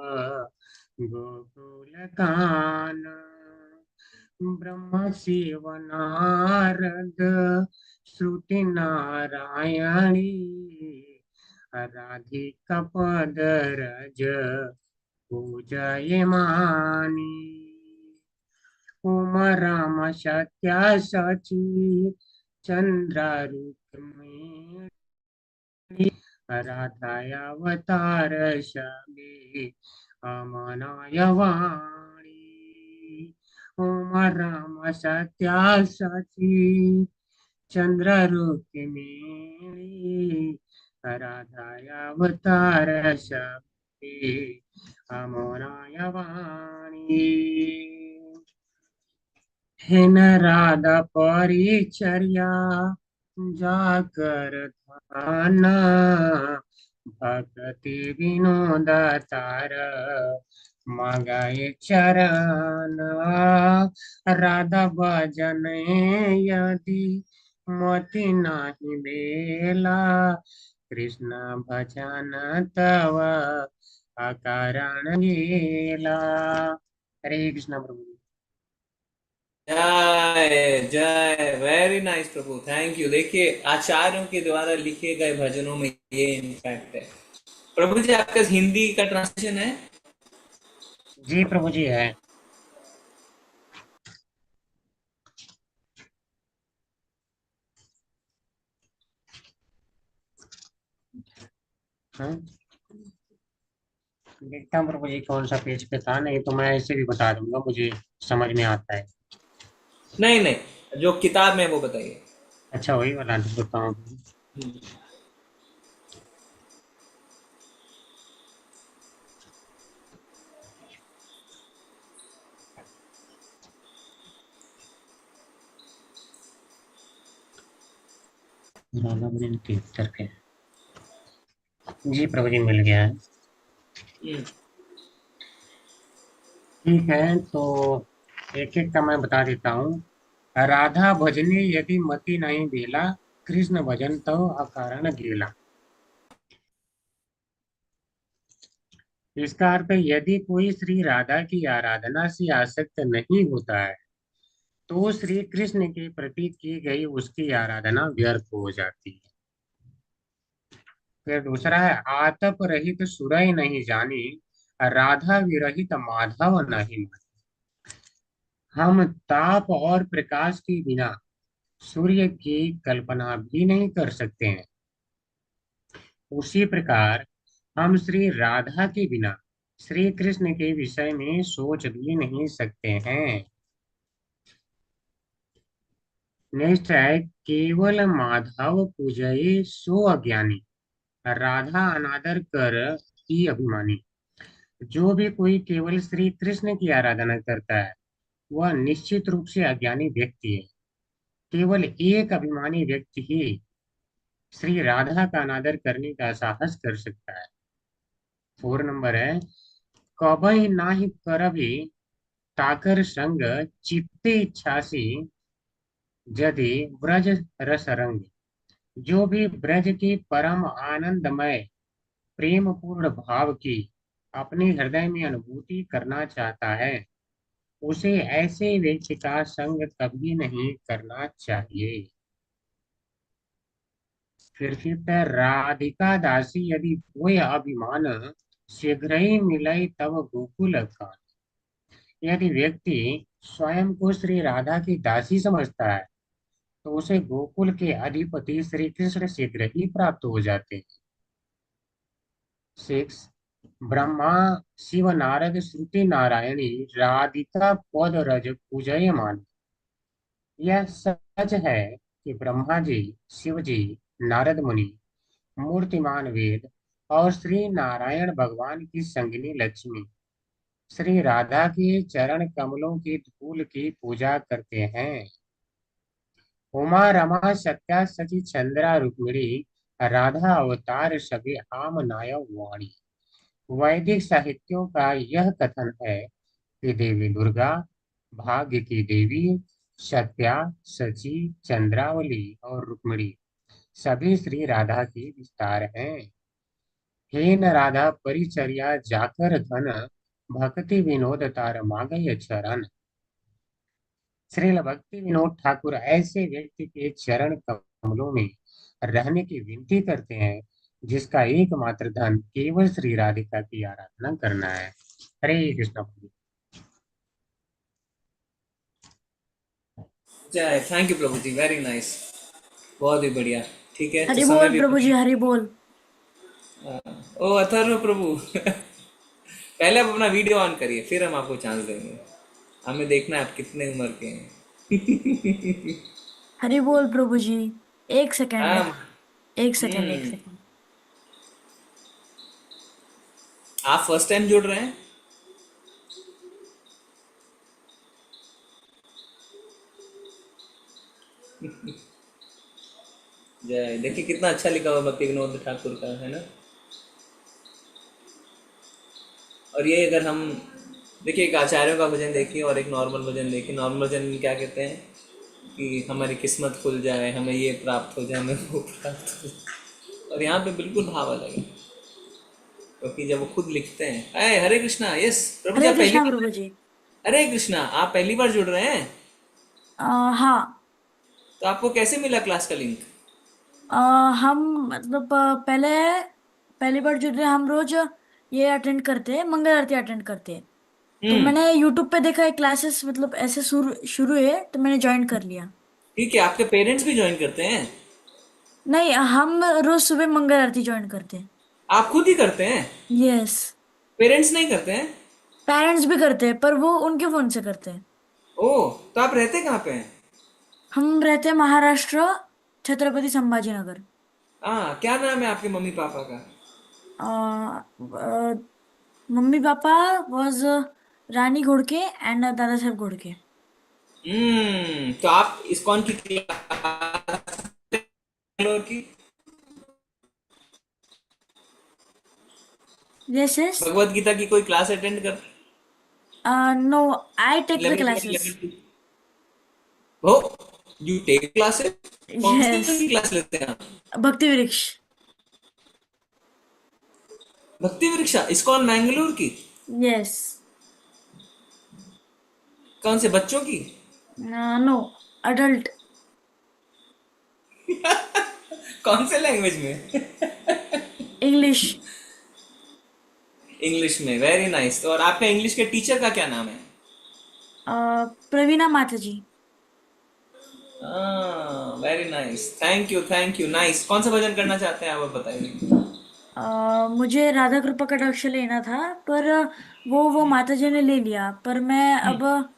गोकुल कान, ब्रह्म शिव नारद श्रुति नारायणी, राधिका पद रज पूजयमानी, ओम राम सत्या सची चंद्र रुक्मिणी, राधायावतार शबे अमनाय वाणी, ओम राम सत्या सची चंद्र रुक्मिणी, राधायावतार शबे अमनाय वाणी, हेन राधा परिचर्या जाकर थाना, भक्ति विनोद तार मगाए चरण, राधा भजन यदि मति नहीं बेला, कृष्ण भजन तव अकारण गेला। हरे कृष्ण प्रभु। जय जय, very nice Prabhu, thank you. देखिए आचार्यों के द्वारा लिखे गए भजनों में ये इम्पैक्ट है। प्रभु जी आपका हिंदी का ट्रांसलेशन है? जी प्रभु जी है। हाँ? देखता हूँ प्रभु जी कौन सा पेज पे था, नहीं तो मैं ऐसे भी बता दूंगा, मुझे समझ में आता है। नहीं नहीं, जो किताब में वो बताइए। अच्छा वही वाला बताऊँ। राधा भजन 73 के। जी प्रभु जी मिल गया है। ठीक है, तो एक एक का मैं बता देता हूँ। राधा भजने यदि मति नहीं बेला, कृष्ण भजन तो अकारण गेला। इसका अर्थ है यदि कोई श्री राधा की आराधना से आसक्त नहीं होता है तो श्री कृष्ण के प्रति की गई उसकी आराधना व्यर्थ हो जाती है। फिर दूसरा है आतप रहित सुरई नहीं जानी, राधा विरहित माधव नहीं मानी। हम ताप और प्रकाश के बिना सूर्य की कल्पना भी नहीं कर सकते हैं, उसी प्रकार हम श्री राधा के बिना श्री कृष्ण के विषय में सोच भी नहीं सकते हैं। नेक्स्ट है केवल माधव पूजये सो अज्ञानी, राधा अनादर कर ही अभिमानी। जो भी कोई केवल श्री कृष्ण की आराधना करता है वह निश्चित रूप से अज्ञानी व्यक्ति है। केवल एक अभिमानी व्यक्ति ही श्री राधा का अनादर करने का साहस कर सकता है। 4 नंबर है कबहि नाही करबी ताकर संग चित्ते इच्छा से यदि ब्रज रस रंग, जो भी ब्रज के परम आनंदमय प्रेम पूर्ण भाव की अपने हृदय में अनुभूति करना चाहता है, उसे ऐसे व्यक्ति का संग कभी नहीं करना चाहिए। फिर राधिका दासी यदि कोई अभिमान, शीघ्र ही मिलई तब गोकुल कान। यदि व्यक्ति स्वयं को श्री राधा की दासी समझता है, तो उसे गोकुल के अधिपति श्री कृष्ण शीघ्र ही प्राप्त हो जाते हैं। 6 ब्रह्मा शिव नारद श्रुति नारायणी राधिका पद रज पूजयमान। यह सच है कि ब्रह्मा जी, शिव जी, नारद मुनि, मूर्तिमान वेद और श्री नारायण भगवान की संगिनी लक्ष्मी श्री राधा के चरण कमलों की धूल की पूजा करते हैं। उमा रमा सत्या सची चंद्रा रुक्मिणी राधा अवतार सभी आम नायक वाणी। वैदिक साहित्यों का यह कथन है कि देवी दुर्गा, भाग्य की देवी, सत्या, सची, चंद्रावली और रुक्मिणी सभी श्री राधा की विस्तार हैं। हे न राधा परिचर्या जाकर धन, भक्ति विनोद तार मांगय चरण। श्रील भक्ति विनोद ठाकुर ऐसे व्यक्ति के चरण कमलों में रहने की विनती करते हैं जिसका एकमात्र धन केवल श्री राधिका की आराधना करना है। हरे कृष्ण प्रभु। जय, थैंक यू प्रभु जी, वेरी नाइस, बहुत ही बढ़िया। ठीक है, तो हरि समय बोल भी प्रभु जी, हरि बोल। ओ अथर्व प्रभु पहले आप अपना वीडियो ऑन करिए, फिर हम आपको चांस देंगे। हमें देखना है आप कितने उम्र के हैं। हरि बोल प्रभु जी। एक सेकंड, हाँ। एक सेकंड, एक हम्म, सेकंड। आप फर्स्ट टाइम जुड़ रहे हैं? जय, देखिए कितना अच्छा लिखा हुआ भक्ति विनोद ठाकुर का, है ना। और ये अगर हम देखिए, एक आचार्यों का भजन देखिए और एक नॉर्मल भजन देखिए। नॉर्मल भजन में क्या कहते हैं कि हमारी किस्मत खुल जाए, हमें ये प्राप्त हो जाए, हमें वो प्राप्त हो जाए। और यहाँ पे बिल्कुल भाव अलग है, क्योंकि जब वो खुद लिखते हैं। अरे हरे कृष्णा, यस प्रभु जी, हरे आप पहली कृष्णा बार। प्रभु जी। हरे कृष्णा, आप पहली बार जुड़ रहे हैं? हाँ। तो आपको कैसे मिला क्लास का लिंक? अ, हम मतलब पहले पहली बार जुड़ रहे, हम रोज ये अटेंड करते हैं, मंगल आरती अटेंड करते हैं। तो हम्म, मैंने यूट्यूब पे देखा है क्लासेस, मतलब ऐसे शुरू शुरू है तो मैंने ज्वाइन कर लिया। ठीक है। आपके पेरेंट्स भी ज्वाइन करते हैं? नहीं, हम रोज सुबह मंगल आरती ज्वाइन करते हैं। आप खुद ही करते हैं? यस। पेरेंट्स नहीं करते हैं? पेरेंट्स भी करते हैं, पर वो उनके फोन से करते हैं। ओह, तो आप रहते कहाँ पे हैं? हम रहते हैं महाराष्ट्र, छत्रपति संभाजी नगर। हाँ, क्या नाम है आपके मम्मी पापा का? Mummy papa was Rani घोड़के and Dada Saheb घोड़के। तो आप इस्कॉन की क्लास की, यस यस। भगवत गीता की कोई क्लास अटेंड कर? No, I take the 11th में, classes. 11th? Oh, you take classes? कौन यस। सी क्लास लेते हैं आप? भक्ति वृक्ष। भक्ति वृक्षा इस्कॉन मैंगलोर की? यस। कौन से बच्चों की? No, adult. कौन से लैंग्वेज में? इंग्लिश। इंग्लिश में, वेरी नाइस। तो और आपका इंग्लिश के टीचर का क्या नाम है? प्रवीणा माता जी। Very nice, thank you, nice. कौन सा भजन करना चाहते हैं आप बताइए। मुझे राधा कृपा कटाक्ष लेना था, पर वो माता जी ने ले लिया, पर मैं अब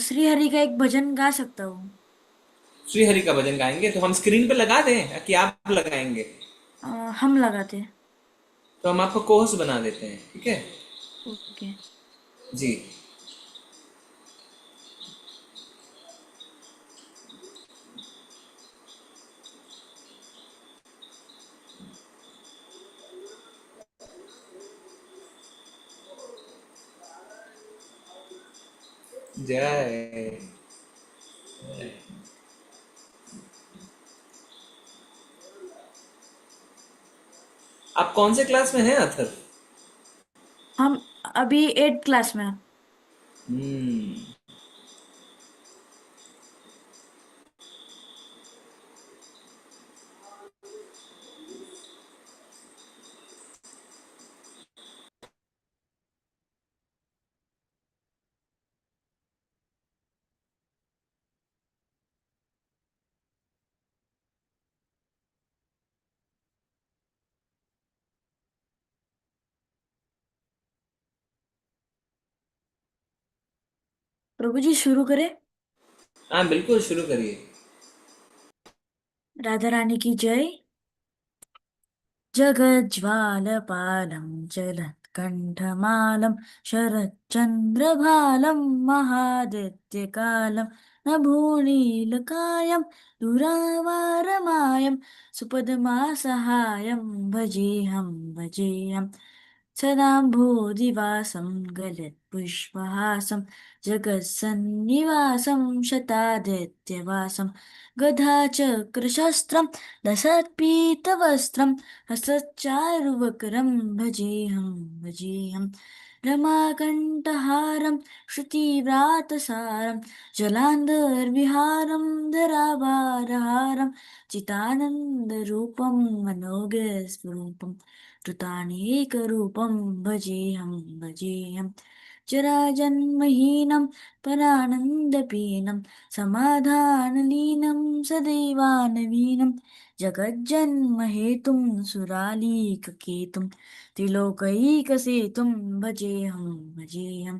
श्री हरि का एक भजन गा सकता हूँ। श्री हरि का भजन गाएंगे तो हम स्क्रीन पे लगा दें कि आप लगाएंगे? अ, हम लगाते हैं। तो हम आपको कोर्स बना देते हैं, ठीक है ओके। जी। जय। कौन से क्लास में हैं अथर? हम अभी 8th क्लास में हैं। प्रभु जी शुरू करें? हाँ बिल्कुल, शुरू करिए। राधा रानी की जय। जगज्ज्वालपालं जलत्कण्ठमालं शरच्चन्द्रभालं महादित्यकालं नभोनीलकायं दुरावारमायं सुपदमासहायं भजेऽहं सदाम्भोदिवासं गलत्पुष्पहासं जगत्सन्निवासं शतादित्यवासं गदाचक्रशस्त्रं लसत्पीतवस्त्रं हसच्चारुवक्रं भजेऽहं रमाकण्ठहारं श्रुतिव्रातसारं जलान्धरविहारं धराभारहारं चितानन्दरूपं मनोगस्वरूपं कृतानेकरूपं भजेऽहं जराजन्महीनं परानन्दपीनं समाधानलीनं सदैवानवीनं जगज्जन्महेतुं सुरालीककेतुं त्रिलोकैकसेतुं भजेऽहं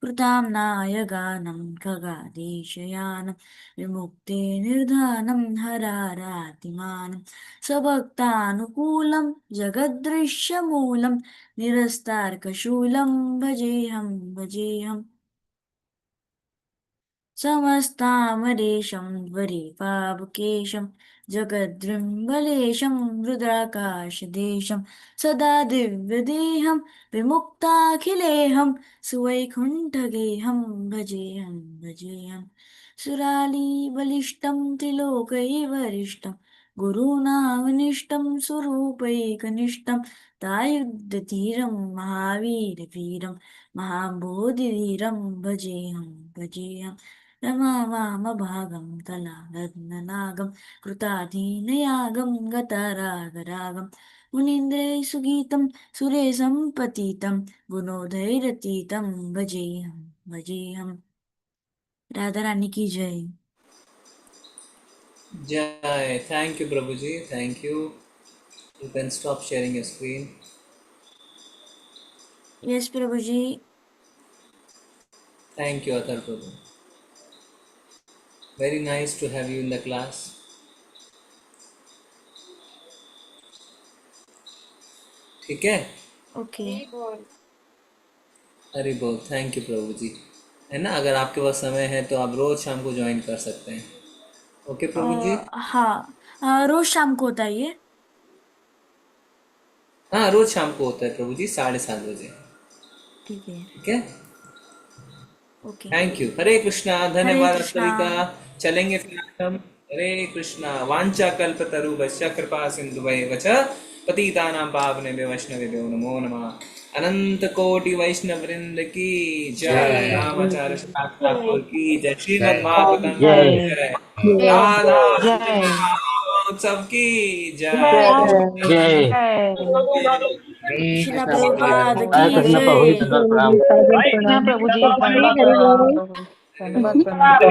कृताम्नाय गानं खगादेशयानं विमुक्ते निर्धानं हरारातिमानं स्वभक्तानुकूलं जगदृश्यमूलं निरस्तार्कशूलं भजेऽहं समस्तामरेशं वरेपावकेशं जगद्दृम्बलेशं रुद्राकाशदेशं सदा दिव्यदेहं विमुक्ताखिलेऽहं सुवैकुण्ठगेहं भजेऽहं सुरालीबलिष्ठं त्रिलोकैवरिष्ठं गुरूणामनिष्टं स्वरूपैकनिष्ठं तायुद्धधीरं महावीरवीरं महाबोधिवीरं भजेऽहं रमावामभागं तलालग्ननागं कृताधीनयागं गतारागरागं मुनीन्द्रैः सुगीतं सुरेशं पतितं गुणोदयरतीतं भजेऽहं राधा रानी की जय। जय। थैंक यू प्रभु जी, thank you. You can stop sharing your screen. Yes प्रभु जी। Thank you, Athar Prabhu. Very nice to have you in the class. ठीक है? ओके। हरि बोल। थैंक यू प्रभु जी। है ना, अगर आपके पास समय है तो आप रोज शाम को ज्वाइन कर सकते हैं। ओके प्रभु जी। हाँ, रोज शाम को होता है ये? हाँ, रोज शाम को होता है प्रभु जी, 7:30 बजे। ठीक है। ठीक है, okay. Thank you. Hare Krishna. धन्यवाद हरे कृष्णा। सविता। चलेंगे फिर हम। हरे कृष्णा। वांछा कल्पतरुभ्यश्च कृपा सिन्धुभैव च पतितानां पावनेभ्यो वैष्णवेभ्यो नमो नमः। अनंत कोटि वैष्णव वृंद की जय। रामाचार्य ठाकुर की जय। श्रीमद् भागवतम की जय। राधा उत्सव की जय। श्रीला प्रभुपाद की कृष्ण जय। प्रभु जी, दंडवत प्रणाम। प्रभु जी, धन्यवाद प्रभु।